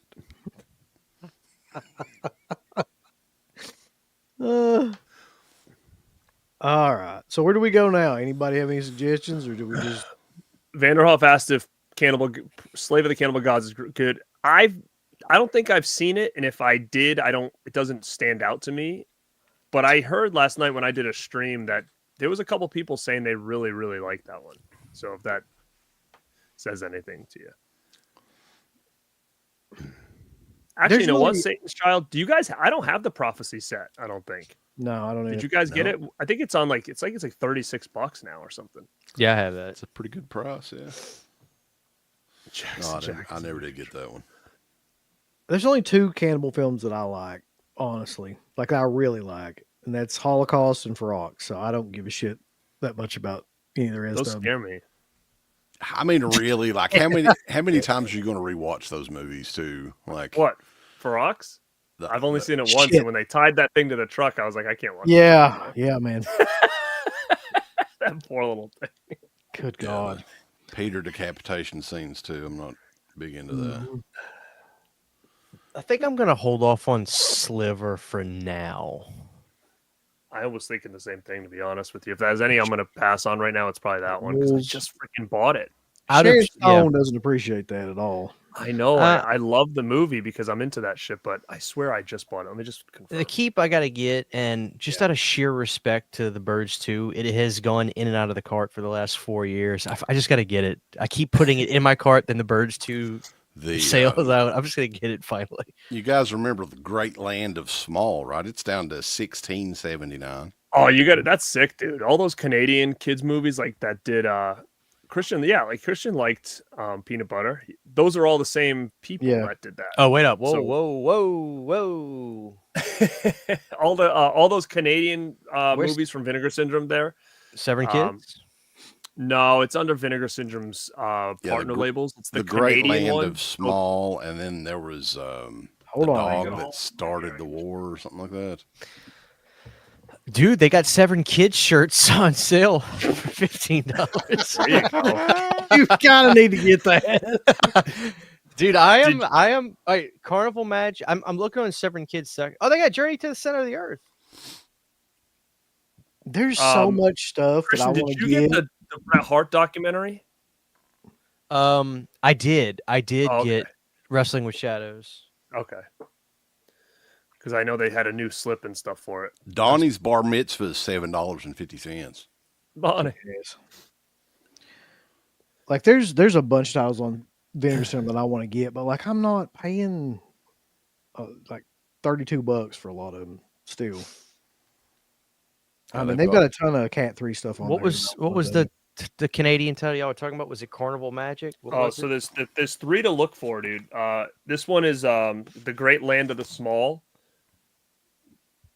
All right. So where do we go now? Anybody have any suggestions, or do we just? Vanderhoff asked if Slave of the Cannibal Gods is good. I don't think I've seen it, and if I did, it doesn't stand out to me. But I heard last night when I did a stream that there was a couple people saying they really, really liked that one. So if that says anything to you. Actually, you know what? Satan's Child. Do you guys? I don't have the Prophecy set. I don't think. No, I don't. Did you guys get it? I think it's on it's like $36 now or something. Yeah, I have that. It's a pretty good price. Yeah. I never did get that one. There's only 2 cannibal films that I like, honestly. Like I really like, and that's Holocaust and Ferox. So I don't give a shit that much about any of the rest Those of them. scare me. I mean, really, like how many times are you going to rewatch those movies too? Like what? Ferox? I've only seen it once, and when they tied that thing to the truck, I was like, I can't watch it. Yeah, man. That poor little thing. Good God. Peter decapitation scenes too. I'm not big into that. I think I'm gonna hold off on Sliver for now. I was thinking the same thing, to be honest with you. If there's any I'm going to pass on right now, it's probably that one because I just freaking bought it. Sharon Stone doesn't appreciate that at all. I know. I love the movie because I'm into that shit, but I swear I just bought it. Let me just confirm. The Keep I got to get, and just out of sheer respect to the Birds 2, it has gone in and out of the cart for the last 4 years. I just got to get it. I keep putting it in my cart, then the Birds 2 sales out. I'm just going to get it finally. You guys remember The Great Land of Small, right? It's down to $16.79. Oh, you got it. That's sick, dude. All those Canadian kids movies like that did Christian, Christian liked Peanut Butter. Those are all the same people that did that. Oh, wait up. Whoa. all those Canadian movies from Vinegar Syndrome there. Seven Kids? No, it's under Vinegar Syndrome's partner labels. It's the Great Canadian Land one. of Small, and then there was the dog that started the war or something like that. Dude, they got Seven Kids shirts on sale for $15. You kind of need to get that. Dude, I am Carnival Match. I'm looking on Seven Kids. Oh, they got Journey to the Center of the Earth. There's so much stuff that I want to get. Did you get the Bret Hart documentary? I did get Wrestling with Shadows. Okay. Because I know they had a new slip and stuff for it. Donnie's Bar Mitzvah is $7.50. Bonnie. Like there's a bunch of titles on Vinegar Syndrome that I want to get, but like I'm not paying like $32 for a lot of them still. I mean, they've got a ton of Cat 3 stuff on. What was the Canadian title y'all were talking about? Was it Carnival Magic? So there's 3 to look for, dude. This one is The Great Land of the Small.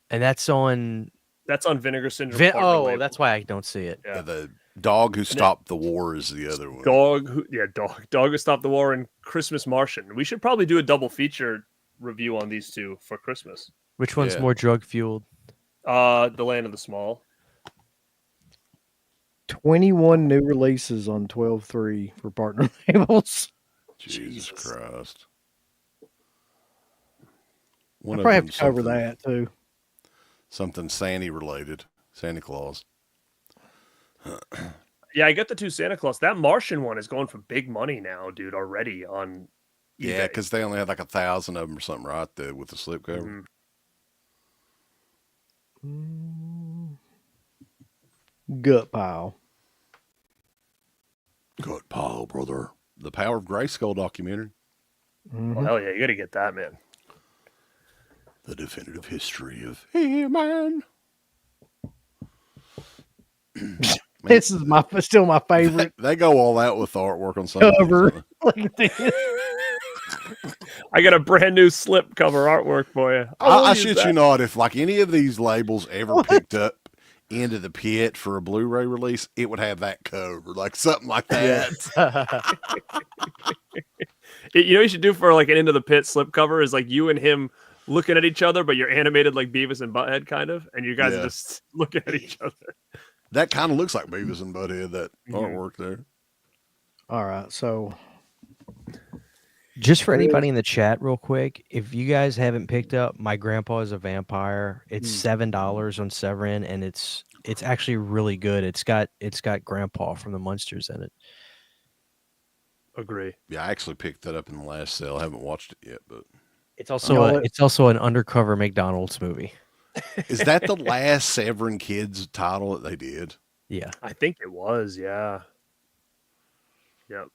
And that's on Vinegar Syndrome. That's why I don't see it. Yeah, the Dog Who Stopped the War is the other one. Dog Who Stopped the War and Christmas Martian. We should probably do a double feature review on these 2 for Christmas. Which one's more drug fueled? The Land of the Small. 21 new releases on 12/3 for partner labels. Jesus Christ. I probably have to cover that too. Something Santa related. Santa Claus. Yeah, I got the 2 Santa Claus. That Martian one is going for big money now, dude, already on eBay. Yeah, because they only had like 1,000 of them or something, right? With the slipcover. Gut pile. Gut pile, brother. The Power of Grayskull documentary. Well, hell yeah, you got to get that, man. The definitive history of He-Man. This is still my favorite. They go all out with the artwork on some cover. I got a brand new slip cover artwork for you. I shit you not, if like any of these labels ever picked up Into the Pit for a Blu-ray release, it would have that cover, like something like that. You know what you should do for like an Into the Pit slip cover is like you and him looking at each other, but you're animated like Beavis and Butthead kind of, and you guys are just looking at each other. That kind of looks like Beavis and Butthead, that artwork there. All right, so Just for anybody in the chat, real quick, if you guys haven't picked up My Grandpa is a Vampire, it's $7 on Severin, and it's actually really good. It's got Grandpa from the Munsters in it. Agree. Yeah, I actually picked that up in the last sale. I haven't watched it yet, but It's also an undercover McDonald's movie. is that the last Severin Kids title that they did? Yeah, I think it was. Yeah. Yep.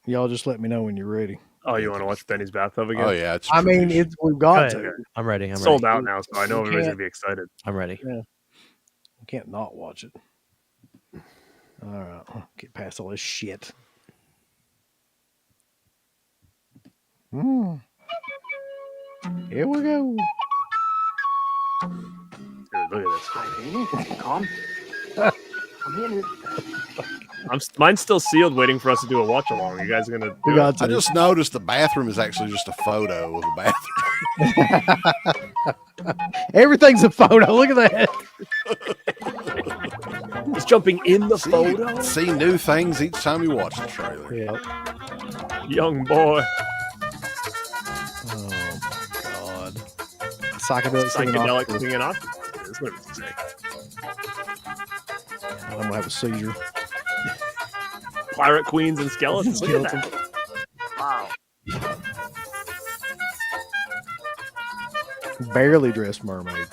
Y'all just let me know when you're ready. Oh, you want to watch Benny's Bathtub again? Oh yeah, it's. I mean, tradition. we've got Okay. to. I'm ready. I'm Sold ready. out now, so I know everybody's gonna be excited. I'm ready. Yeah. I can't not watch it. All right. Get past all this shit. Here we go. Dude, look at this. Calm. I'm in it. Mine's still sealed, waiting for us to do a watch along. You guys are gonna We do got it? to. I just noticed the bathroom is actually just a photo of a bathroom. Everything's a photo. Look at that. He's jumping in the photo. See new things each time you watch the trailer. Yeah. Young boy. Oh my god. Psychedelic Singing off. This is gonna be sick. I'm gonna have a seizure. Pirate queens and skeletons. Look at that. Wow. Barely dressed mermaids.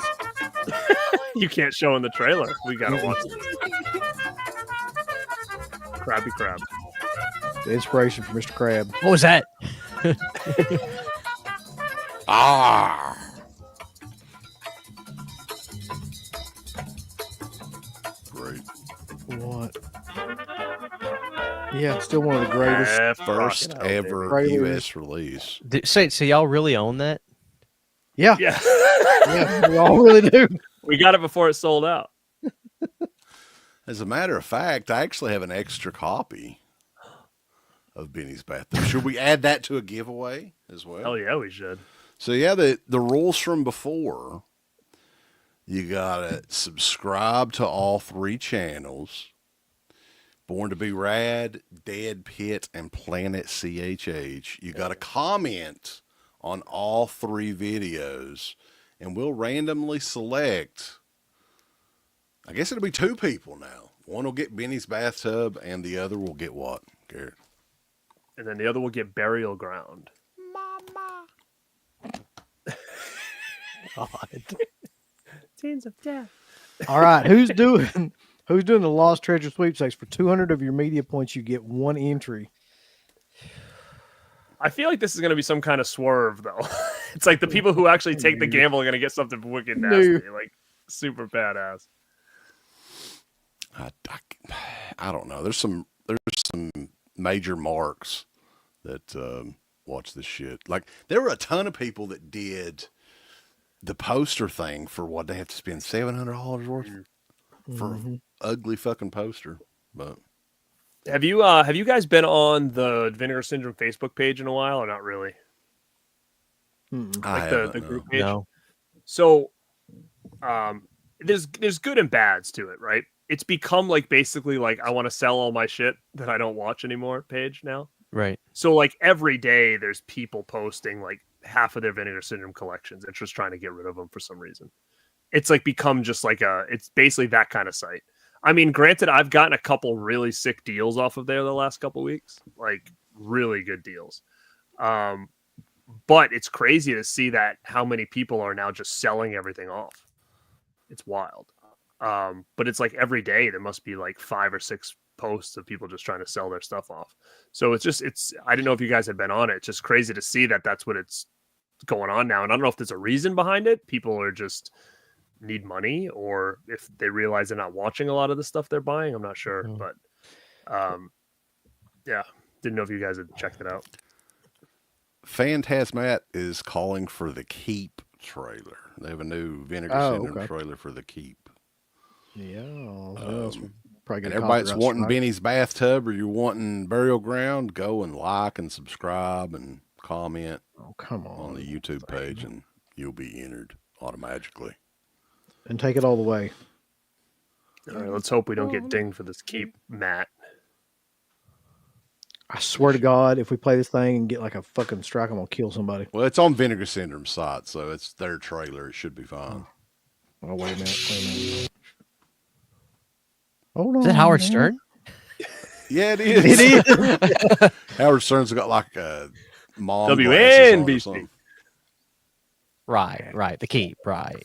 You can't show in the trailer. We gotta watch this. Krabby Crab. The inspiration for Mr. Crab. What was that? Ah. Great. What? Yeah, still one of the greatest. First ever Trailers. U.S. release. So y'all really own that? Yeah. Yeah. Yeah, we all really do. We got it before it sold out. As a matter of fact, I actually have an extra copy of Benny's Bathtub. Should we add that to a giveaway as well? Hell yeah, we should. So yeah, the rules from before. You gotta subscribe to all 3 channels. Born to be Rad, Dead Pit, and Planet CHH. You gotta comment on all 3 videos, and we'll randomly select. I guess it'll be 2 people now. One will get Benny's Bathtub, and the other will get what, Garrett? And then the other will get Burial Ground. God. Scenes of death. All right, who's doing the Lost Treasure sweepstakes? For 200 of your media points, you get 1 entry. I feel like this is going to be some kind of swerve, though. It's like the people who actually take the gamble are going to get something wicked nasty, like super badass. I don't know. There's some major marks that watch this shit. Like there were a ton of people that did the poster thing for what they have to spend $700 worth for ugly fucking poster. But have you guys been on the Vinegar Syndrome Facebook page in a while, or not really? I Like the group page. No. So, there's good and bads to it, right? It's become like basically like I want to sell all my shit that I don't watch anymore page now. Right. So like every day there's people posting like half of their Vinegar Syndrome collections and just trying to get rid of them for some reason. It's like become just like it's basically that kind of site. I mean, granted, I've gotten a couple really sick deals off of there the last couple weeks, like really good deals. But it's crazy to see that how many people are now just selling everything off. It's wild. But it's like every day there must be like 5 or 6 posts of people just trying to sell their stuff off. So I didn't know if you guys had been on it. It's just crazy to see that that's what it's going on now. And I don't know if there's a reason behind it. People are just need money, or if they realize they're not watching a lot of the stuff they're buying. I'm not sure, but yeah, didn't know if you guys had checked it out. Phantasmat is calling for the Keep trailer. They have a new Vinegar Syndrome trailer for the Keep. Yeah. And everybody's wanting Benny's Bathtub, or you're wanting Burial Ground, go and like and subscribe and comment on the YouTube page, and you'll be entered automatically. And take it all the way. All right, let's hope we don't get dinged for this Keep, Matt. I swear to God, if we play this thing and get like a fucking strike, I'm gonna kill somebody. Well, it's on Vinegar Syndrome's site, so it's their trailer. It should be fine. Oh, wait a minute. Hold on. Is that Howard Stern? Yeah, it is. It is. Howard Stern's got like a mom glasses on or WNBC. something. Right. The Keep, right.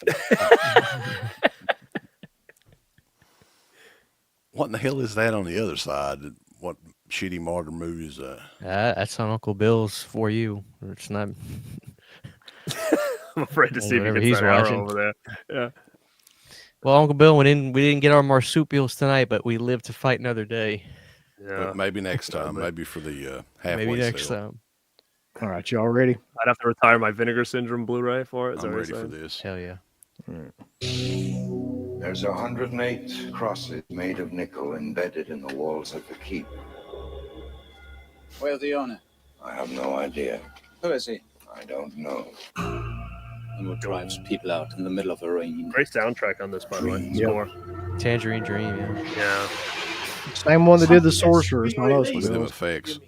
What in the hell is that on the other side? What shitty modern movie is that? That's on Uncle Bill's for you. It's not. I'm afraid to see if Whatever he he's gets that arrow watching. over there. Yeah. Well, Uncle Bill, we didn't get our marsupials tonight, but we live to fight another day. Yeah. But maybe next time. Maybe for the halfway Maybe next sale. time. All right, y'all ready? I'd have to retire my Vinegar Syndrome Blu-ray for it. Is that I'm what ready you're for saying? this. Hell yeah. There's 108 crosses made of nickel embedded in the walls of the keep. Where's the owner? I have no idea. Who is he? I don't know. And what drives people out in the middle of the rain? Great soundtrack on this, by the way. Yeah. Score. Tangerine Dream, yeah. Yeah. Same one that did the Sorcerers, not us. Look at them Bills. effects.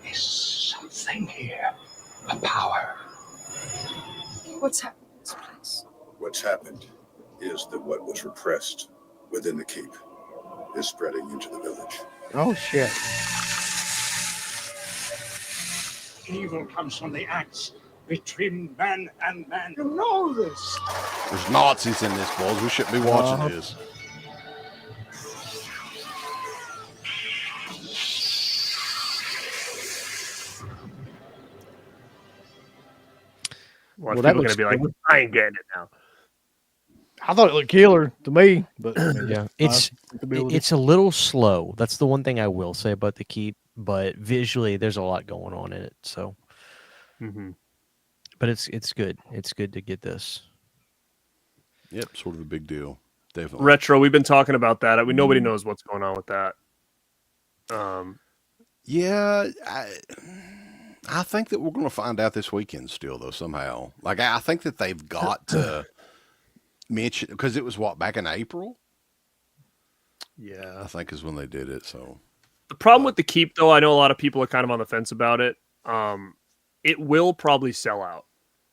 There's something here. A power. What's happened in this place? What's happened is that what was repressed within the keep is spreading into the village. Oh shit! Evil comes from the axe between man and man. You know this. There's Nazis in this, boys. We shouldn't be watching this. Well, Well, that people are looks going to be like, cool. I ain't getting it now. I thought it looked killer to me, but Yeah. It's a little slow. That's the one thing I will say about the Keep, but visually there's a lot going on in it. So but it's good. It's good to get this. Yep, sort of a big deal. Definitely. Retro, we've been talking about that. Nobody knows what's going on with that. Yeah, I think that we're going to find out this weekend still, though, somehow. Like, I think that they've got to mention, because it was, back in April? Yeah. I think is when they did it, so. The problem with the Keep, though, I know a lot of people are kind of on the fence about it. It will probably sell out,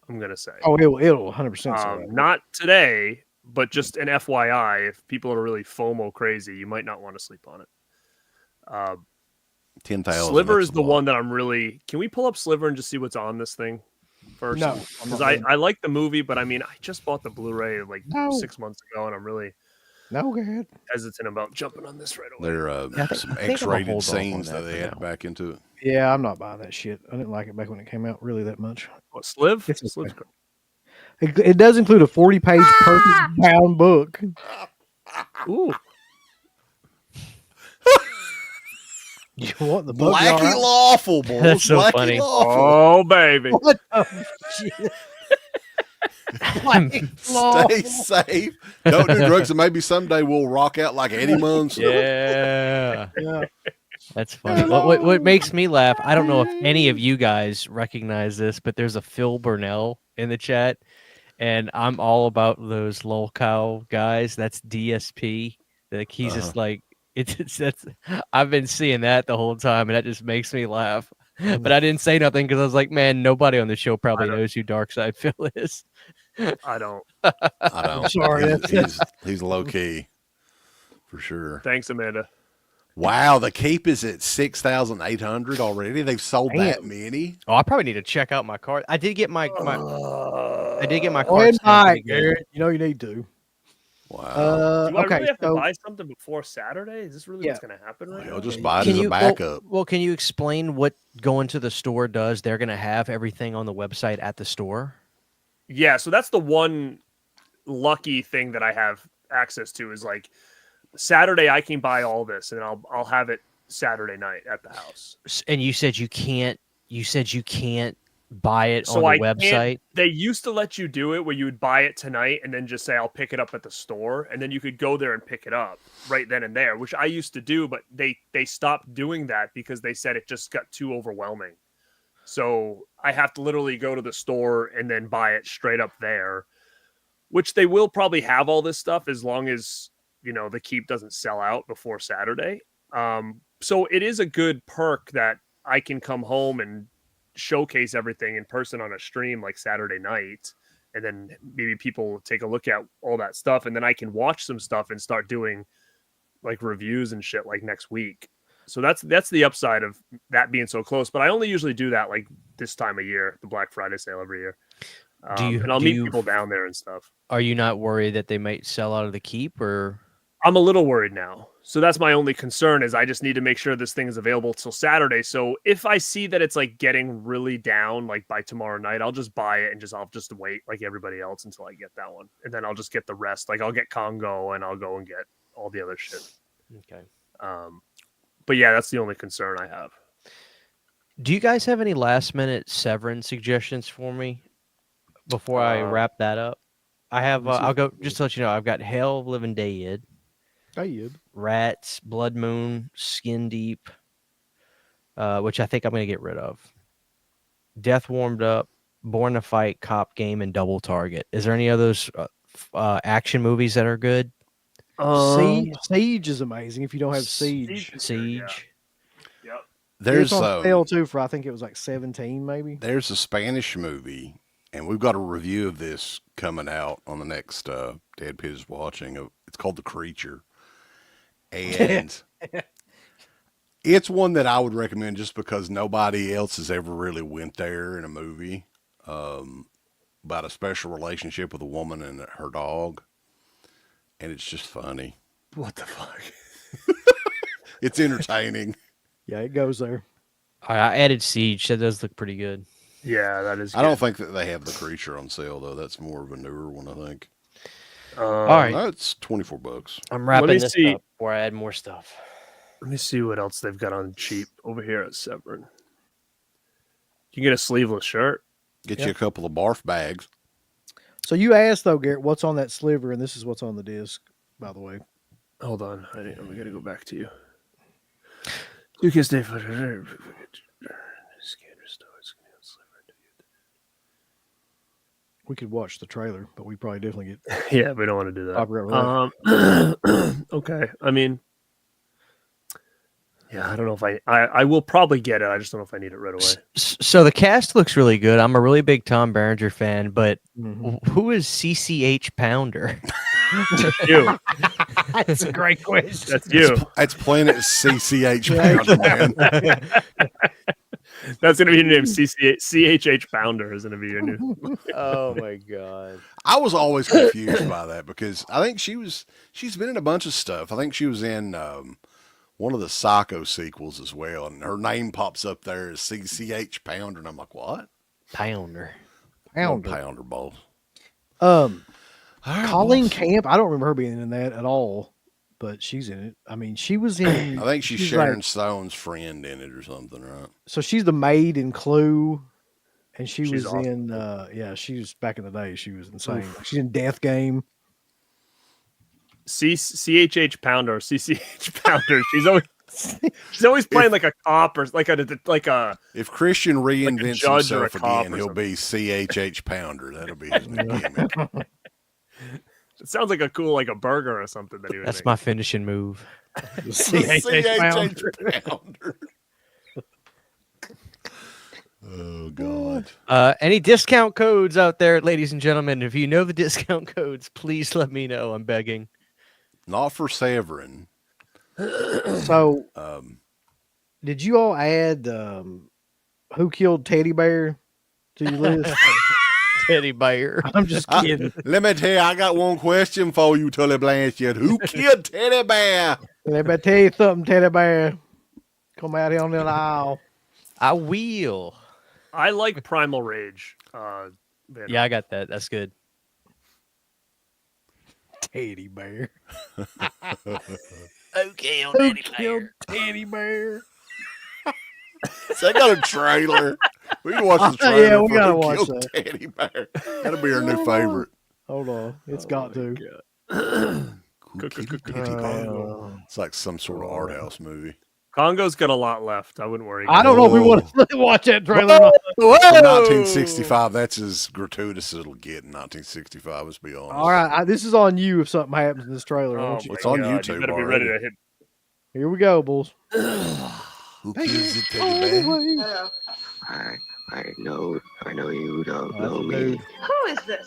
I'm going to say. Oh, it'll 100% sell out. Not today, but just an FYI, if people are really FOMO crazy, you might not want to sleep on it. 10,000. Sliver is the one that I'm really. Can we pull up Sliver and just see what's on this thing first? No, because I like the movie, but I mean, I just bought the Blu-ray like 6 months ago, and I'm really go ahead. hesitant about jumping on this right away. There are some X-rated scenes that they add back into it. Yeah, I'm not buying that shit. I didn't like it back when it came out really that much. What, Sliv? It's Sliv's It does include a 40-page bound book. Ooh. You want the book? Blacky Lawful, boys. That's so Blacky funny. Lawful. Oh, baby. What the shit? Stay safe. Don't do drugs, and maybe someday we'll rock out like Eddie Munson. Yeah. Yeah. That's funny. What makes me laugh, I don't know if any of you guys recognize this, but there's a Phil Burnell in the chat, and I'm all about those lol cow guys. That's DSP. Like he's just like that's I've been seeing that the whole time, and that just makes me laugh. But I didn't say nothing because I was like, man, nobody on the show probably knows who Darkside Phil is. I don't. I don't. Sorry. He's low key for sure. Thanks, Amanda. Wow, the Keep is at 6,800 already. They've sold that many. Oh, I probably need to check out my card. I did get my I did get my Go card. ahead and buy it, Garrett. You know you need to. Wow. Do I Okay. really have to So buy something before Saturday? Is this really what's going to happen right now? You'll just buy it as a backup. Well, can you explain what going to the store does? They're going to have everything on the website at the store. Yeah, so that's the one lucky thing that I have access to is like Saturday I can buy all this and I'll have it Saturday night at the house. And you said you can't. You said you can't buy it So on the website. They used to let you do it where you would buy it tonight and then just say I'll pick it up at the store, and then you could go there and pick it up right then and there, which I used to do, but they stopped doing that because they said it just got too overwhelming. So I have to literally go to the store and then buy it straight up there, which they will probably have all this stuff as long as the keep doesn't sell out before Saturday. So it is a good perk that I can come home and showcase everything in person on a stream like Saturday night, and then maybe people take a look at all that stuff, and then I can watch some stuff and start doing like reviews and shit like next week. So that's the upside of that being so close. But I only usually do that like this time of year, the Black Friday sale every year. And I'll meet people down there and stuff. Are you not worried that they might sell out of the keep, or? I'm a little worried now. So that's my only concern, is I just need to make sure this thing is available till Saturday. So if I see that it's like getting really down, like by tomorrow night, I'll just buy it and I'll just wait like everybody else until I get that one. And then I'll just get the rest. Like I'll get Congo and I'll go and get all the other shit. Okay. But yeah, that's the only concern I have. Do you guys have any last minute Severin suggestions for me before I wrap that up? I have, I'll go, just to let you know, I've got Hell of Living Dead. Rats, Blood Moon, Skin Deep, which I think I'm going to get rid of. Death Warmed Up, Born to Fight, Cop Game, and Double Target. Is there any of those action movies that are good? Siege is amazing. If you don't have Siege. Yep. There's on sale too for I think it was like 17 maybe. There's a Spanish movie, and we've got a review of this coming out on the next Dead Pit is Watching. It's called The Creature. And it's one that I would recommend just because nobody else has ever really went there in a movie about a special relationship with a woman and her dog. And it's just funny. What the fuck? It's entertaining. Yeah, it goes there. I added Siege. That does look pretty good. Yeah, that is good. I don't think that they have The Creature on sale, though. That's more of a newer one, I think. All right. That's $24. I'm wrapping this up before I add more stuff. Let me see what else they've got on cheap over here at Severin. You can get a sleeveless shirt. Get you a couple of barf bags. So you asked though, Garrett, what's on that sliver, and this is what's on the disc, by the way. Hold on, we got to go back to you. You can stay for We could watch the trailer, but we probably definitely get. Yeah, we don't want to do that. Okay, I mean, yeah, I don't know if I will probably get it. I just don't know if I need it right away. So the cast looks really good. I'm a really big Tom Berenger fan, but who is CCH Pounder? That's you. That's a great question. That's you. It's Planet CCH Pounder, man. That's gonna be your name. CHH Pounder is gonna be your new. Oh my god! I was always confused by that because I think she's been in a bunch of stuff. I think she was in one of the Psycho sequels as well, and her name pops up there as CCH Pounder, and I'm like, what? Pounder balls. Colleen Camp. I don't remember her being in that at all, but she's in it. I mean, she was in. I think she's Sharon Stone's friend in it or something, right? So she's the maid in Clue, and she's was awesome. in. She was back in the day. She was insane. She's in Death Game. CHH Pounder, CCH Pounder. She's always playing like a cop or like a. If Christian reinvents like himself again, he'll be CHH Pounder. That'll be his new gimmick. It sounds like a cool like a burger or something that he would That's make. my finishing move. CHH Pounder. Oh God. Any discount codes out there, ladies and gentlemen? If you know the discount codes, please let me know. I'm begging. Not for Severin. So, did you all add Who Killed Teddy Bear to your list? Teddy Bear. I'm just kidding. Let me tell you, I got one question for you, Tully Blanchard. Who killed Teddy Bear? Let me tell you something, Teddy Bear. Come out here on the aisle. I will. I like Primal Rage. Yeah, I got that. That's good. Teddy Bear. Okay, on Who Teddy killed Bear. Teddy Bear? So I got a trailer. We can watch the trailer. Yeah, we for gotta Who watch Killed that. Teddy Bear. That'll be our new favorite. Hold on. It's got to. Who Killed Teddy Bear? It's like some sort of art house movie. Congo's got a lot left. I wouldn't worry. I don't know if we want to watch that trailer or not. In 1965, that's as gratuitous as it'll get in 1965, let's be honest. All right, this is on you if something happens in this trailer. Oh, It's on YouTube. You better be ready to hit. Here we go, bulls. Who kills the teddy bear? I know you don't know me. Dude. Who is this?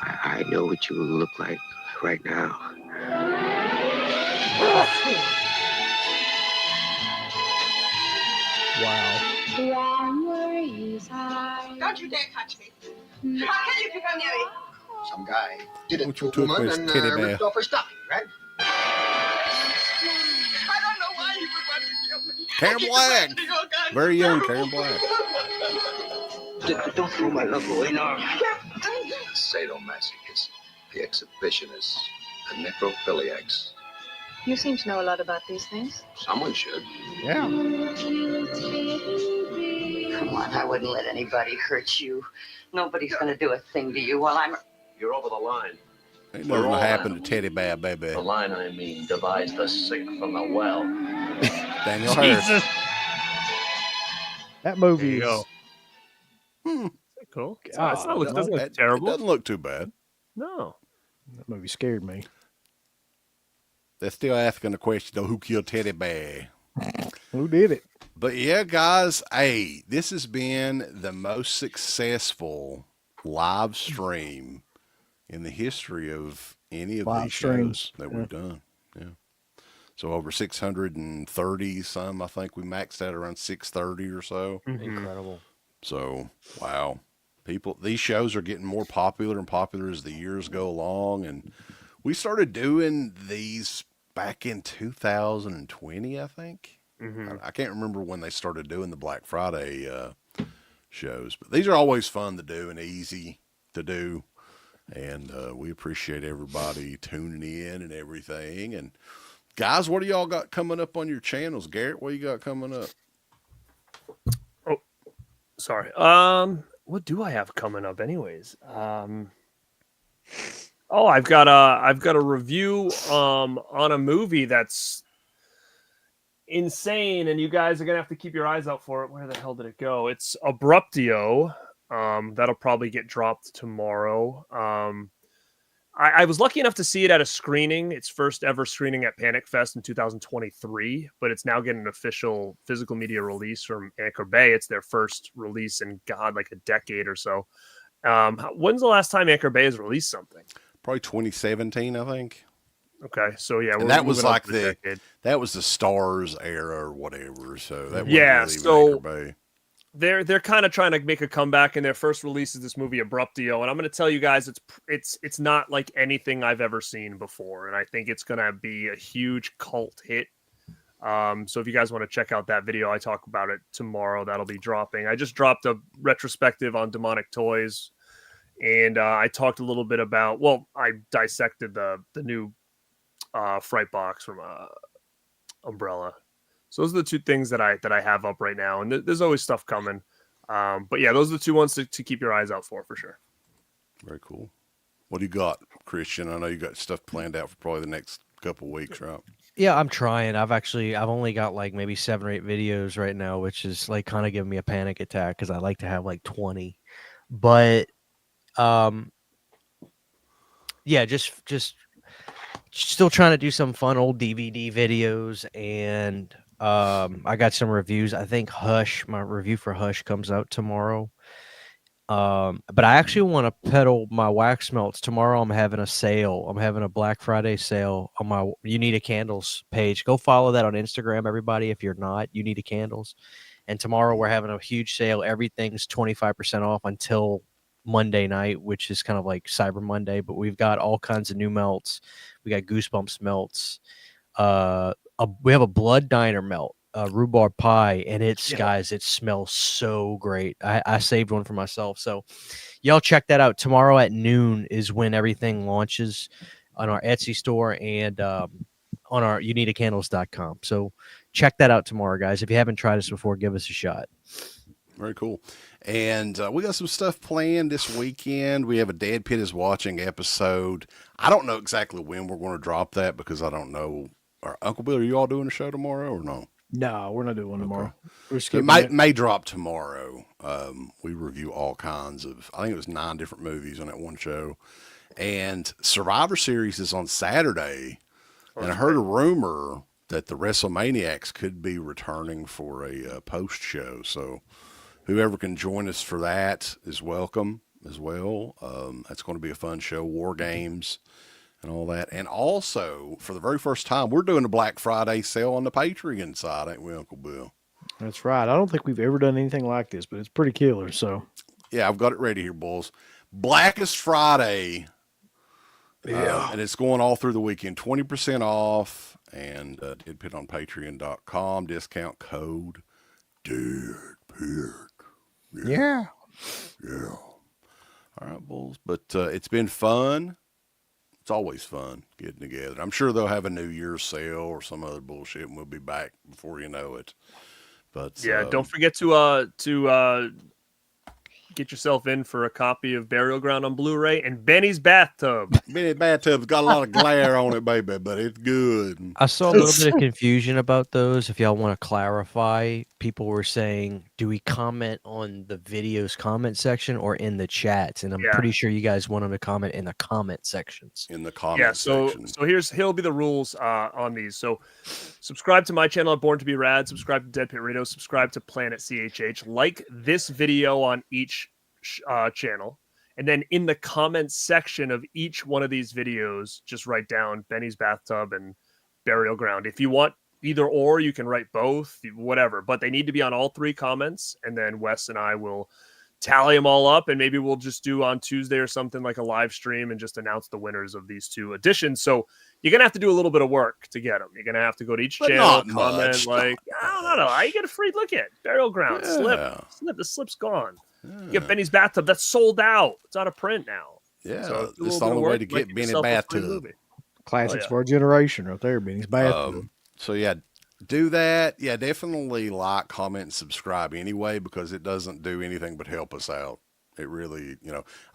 I know what you look like right now. Wow. Don't you dare touch me. How can you pick on me? Some guy did it What to you a took woman was and teddy bear. ripped off her stocking, right? I don't know why he would want to kill me. Karen Black. Very young Karen Black. Don't throw my love away now. Sadomasochists, the exhibitionists, the necrophiliacs. You seem to know a lot about these things. Someone should. Yeah. Come on, I wouldn't let anybody hurt you. Nobody's going to do a thing to you while I'm... You're over the line. Ain't nothing gonna happen to Teddy Bear, baby. The line, I mean, divides the sick from the well. Daniel Harris. That movie There you is... go. Cool. God, It's not look, doesn't look It terrible. doesn't look too bad. No. That movie scared me. They're still asking the question, though, who killed Teddy Bear? Who did it? But yeah, guys, hey, this has been the most successful live stream in the history of any of Live these streams. shows that we've done. Yeah. So over 630 some, I think we maxed out around 630 or so. Incredible. So, wow. These shows are getting more popular and popular as the years go along. And we started doing these back in 2020, I think. I can't remember when they started doing the Black Friday shows, but these are always fun to do and easy to do. And we appreciate everybody tuning in and everything. And guys, what do y'all got coming up on your channels? Garrett, what you got coming up? Oh, sorry. What do I have coming up anyways? I've got a review on a movie that's insane, and you guys are gonna have to keep your eyes out for it. Where the hell did it go? It's Abruptio. That'll probably get dropped tomorrow. I was lucky enough to see it at a screening. Its first ever screening at Panic Fest in 2023, but it's now getting an official physical media release from Anchor Bay. It's their first release in like a decade or so. When's the last time Anchor Bay has released something? Probably 2017, I think. Okay, so yeah, and that was like that was the Stars era or whatever. So that wasn't really Anchor Bay. They're kind of trying to make a comeback, and their first release is this movie Abruptio, and I'm going to tell you guys it's not like anything I've ever seen before, and I think it's going to be a huge cult hit. So if you guys want to check out that video, I talk about it tomorrow. That'll be dropping. I just dropped a retrospective on Demonic Toys, and I talked a little bit about. Well, I dissected the new Fright Box from Umbrella. So those are the two things that I have up right now, and there's always stuff coming. But yeah, those are the two ones to keep your eyes out for sure. Very cool. What do you got, Christian? I know you got stuff planned out for probably the next couple weeks, right? Yeah, I'm trying. I've only got like maybe 7 or 8 videos right now, which is like kind of giving me a panic attack because I like to have like 20. But yeah, just still trying to do some fun old DVD videos, and I got some reviews. I think my review for Hush comes out tomorrow. But I actually want to peddle my wax melts. Tomorrow I'm having a sale. I'm having a Black Friday sale on my You Need a Candles page. Go follow that on Instagram, everybody. If you're not, You Need a Candles. And tomorrow we're having a huge sale. Everything's 25% off until Monday night, which is kind of like Cyber Monday. But we've got all kinds of new melts. We got Goosebumps melts. We have a Blood Diner melt, rhubarb pie, and guys, it smells so great. I saved one for myself, so y'all check that out. Tomorrow at noon is when everything launches on our Etsy store and on our youneedacandles.com. So check that out tomorrow, guys. If you haven't tried us before, give us a shot. Very cool. And we got some stuff planned this weekend. We have a Dead Pit is Watching episode. I don't know exactly when we're going to drop that because I don't know or Uncle Bill, are you all doing a show tomorrow or no? No, we're not doing one tomorrow. We're It skipping may drop tomorrow. We review all kinds of, I think it was 9 different movies on that one show. And Survivor Series is on Saturday. And I heard a rumor that the WrestleManiacs could be returning for a post show. So whoever can join us for that is welcome as well. That's going to be a fun show. War games and all that. And also, for the very first time, we're doing a Black Friday sale on the Patreon side, ain't we, Uncle Bill? That's right. I don't think we've ever done anything like this, but it's pretty killer. So, yeah, I've got it ready here, Bulls. Blackest Friday. Yeah. And it's going all through the weekend. 20% off. And did put on patreon.com. Discount code DeadPit. Yeah. Yeah. All right, Bulls. But it's been fun. It's always fun getting together. I'm sure they'll have a New Year's sale or some other bullshit, and we'll be back before you know it. But yeah, don't forget to get yourself in for a copy of Burial Ground on Blu-ray and Benny's Bathtub. Benny's Bathtub's got a lot of glare on it, baby, but it's good. I saw a little bit of confusion about those. If y'all want to clarify, people were saying, do we comment on the video's comment section or in the chats? And I'm pretty sure you guys want them to comment in the comment sections. In the comment section. So here'll be the rules on these. So subscribe to my channel at Born to Be Rad, subscribe to Dead Pit Radio, subscribe to Planet CHH, like this video on each channel, and then in the comments section of each one of these videos, just write down Benny's Bathtub and Burial Ground. If you want either or, you can write both, whatever, but they need to be on all 3 comments, and then Wes and I will tally them all up, and maybe we'll just do on Tuesday or something like a live stream and just announce the winners of these 2 editions. So you're gonna have to do a little bit of work to get them. You're gonna have to go to each channel, comment, like, I don't know, you get a free look at Burial Ground. Slip, the slip's gone. You get Benny's Bathtub, that's sold out. It's out of print now. Yeah, so it's the only way to get Benny Bathtub. Classics for our generation right there, Benny's Bathtub. So yeah, do that. Yeah, definitely like, comment, and subscribe anyway, because it doesn't do anything but help us out. It really,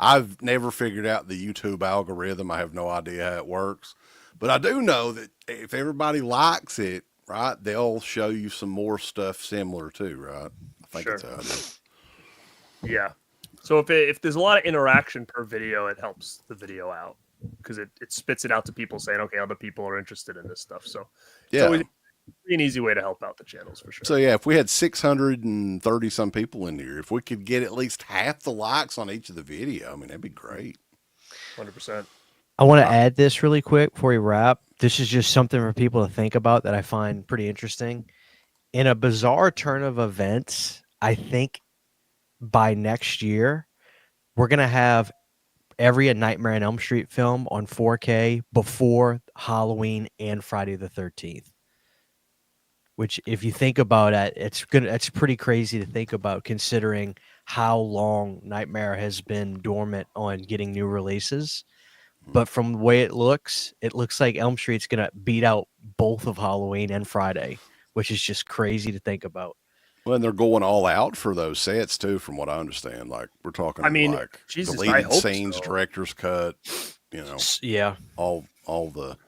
I've never figured out the YouTube algorithm. I have no idea how it works, but I do know that if everybody likes it, right, they'll show you some more stuff similar too, right? I think that's how it is. Yeah. So if there's a lot of interaction per video, it helps the video out because it spits it out to people saying, okay, other people are interested in this stuff. So it's always an easy way to help out the channels for sure. So yeah, if we had 630 some people in here, if we could get at least half the likes on each of the video, I mean, that'd be great. 100%. I want to add this really quick before we wrap. This is just something for people to think about that I find pretty interesting. In a bizarre turn of events, I think by next year, we're going to have every A Nightmare on Elm Street film on 4K before Halloween and Friday the 13th. Which, if you think about it, it's pretty crazy to think about, considering how long Nightmare has been dormant on getting new releases. But from the way it looks like Elm Street's going to beat out both of Halloween and Friday, which is just crazy to think about. Well, and they're going all out for those sets too, from what I understand. Like, we're talking, deleted scenes, director's cut, all the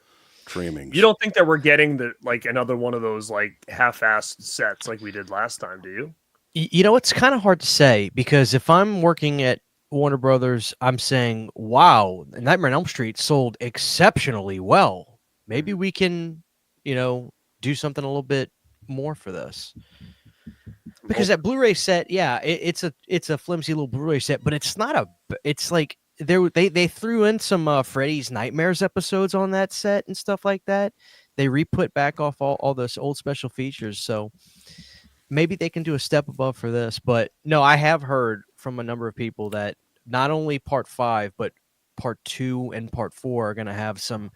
trimmings. You don't think that we're getting another one of those half-assed sets like we did last time, do you? It's kind of hard to say, because if I'm working at Warner Brothers, I'm saying, wow, Nightmare on Elm Street sold exceptionally well. Maybe we can, do something a little bit more for this. Because that Blu-ray set, it's a flimsy little Blu-ray set, but it's not it's like they threw in some Freddy's Nightmares episodes on that set and stuff like that. They re-put back off all those old special features, so maybe they can do a step above for this. But no, I have heard from a number of people that not only part 5, but part 2 and part 4 are going to have some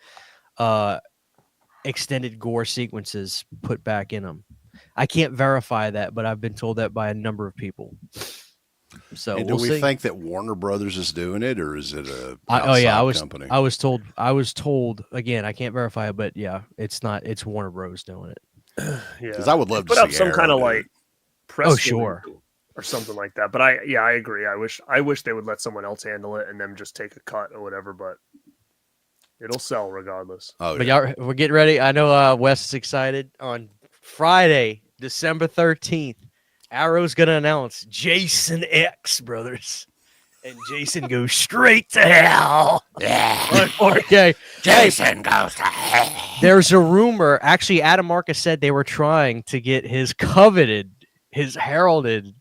extended gore sequences put back in them. I can't verify that, but I've been told that by a number of people. So do we think that Warner Brothers is doing it, or is it a company? I was told again, I can't verify it, but yeah, it's not. It's Warner Bros. Doing it. Yeah, because I would love to put see up some kind of press sure, or something like that. But I agree. I wish they would let someone else handle it and them just take a cut or whatever. But It'll sell regardless. Oh, But y'all, we're getting ready. I know Wes is excited. On Friday, December 13th, Arrow's going to announce Jason X, brothers. And Jason goes straight to hell. Yeah. Okay. Jason goes to hell. There's a rumor. Actually, Adam Marcus said they were trying to get his coveted, his heralded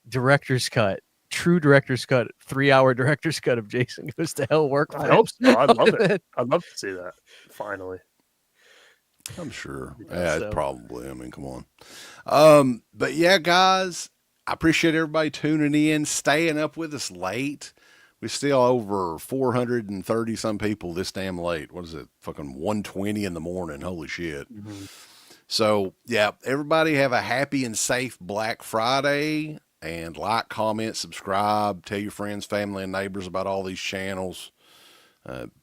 director's cut, true director's cut, 3-hour director's cut of Jason Goes to Hell work. I hope so. I'd love it. I'd love to see that. Finally. I'm sure. Yeah, Yeah, probably. I mean, come on. But yeah, guys, I appreciate everybody tuning in, staying up with us late. We're still over 430 some people this damn late. What is it? Fucking 1:20 in the morning. Holy shit. Mm-hmm. So yeah, everybody have a happy and safe Black Friday, and like, comment, subscribe, tell your friends, family, and neighbors about all these channels.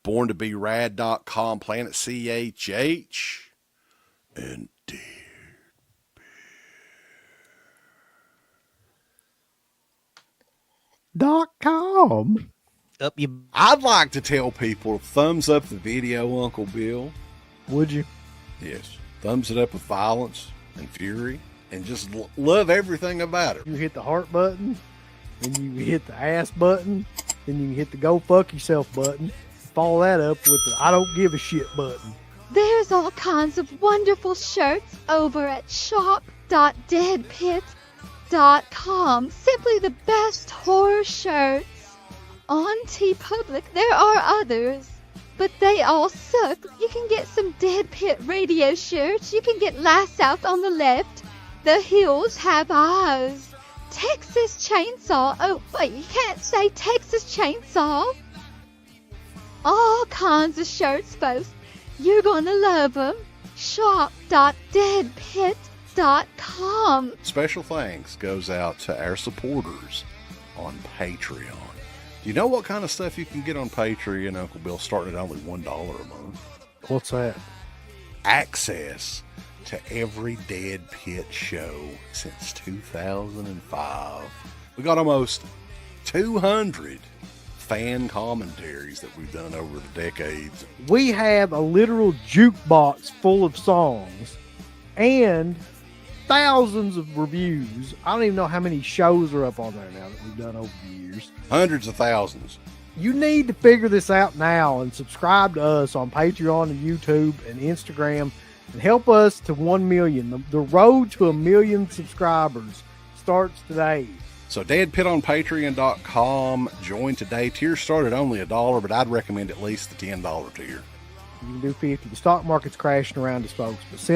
BornToBeRad.com, Planet CHH, and .com. I'd like to tell people, thumbs up the video, Uncle Bill. Would you? Yes. Thumbs it up with violence and fury, and just love everything about it. You hit the heart button, then you hit the ass button, then you hit the go fuck yourself button. Follow that up with the I don't give a shit button. There's all kinds of wonderful shirts over at shop.deadpit.com. Simply the best horror shirts. On TeePublic, there are others, but they all suck. You can get some Dead Pit radio shirts. You can get Last South on the Left. The Hills Have Eyes. Texas Chainsaw. Oh, wait, you can't say Texas Chainsaw. All kinds of shirts, folks. You're gonna love them. Shop.deadpit.com. Special thanks goes out to our supporters on Patreon. Do you know what kind of stuff you can get on Patreon, Uncle Bill, starting at only $1 a month? What's that? Access to every Dead Pit show since 2005. We got almost 200 fan commentaries that we've done over the decades. We have a literal jukebox full of songs and thousands of reviews. I don't even know how many shows are up on there now that we've done over the years. Hundreds of thousands. You need to figure this out now and subscribe to us on Patreon and YouTube and Instagram and help us to 1 million. The road to 1 million subscribers starts today. So Dead Pit on Patreon.com. Join today. Tiers start at only $1, but I'd recommend at least the $10 tier. You can do 50. The stock market's crashing around us, folks, but send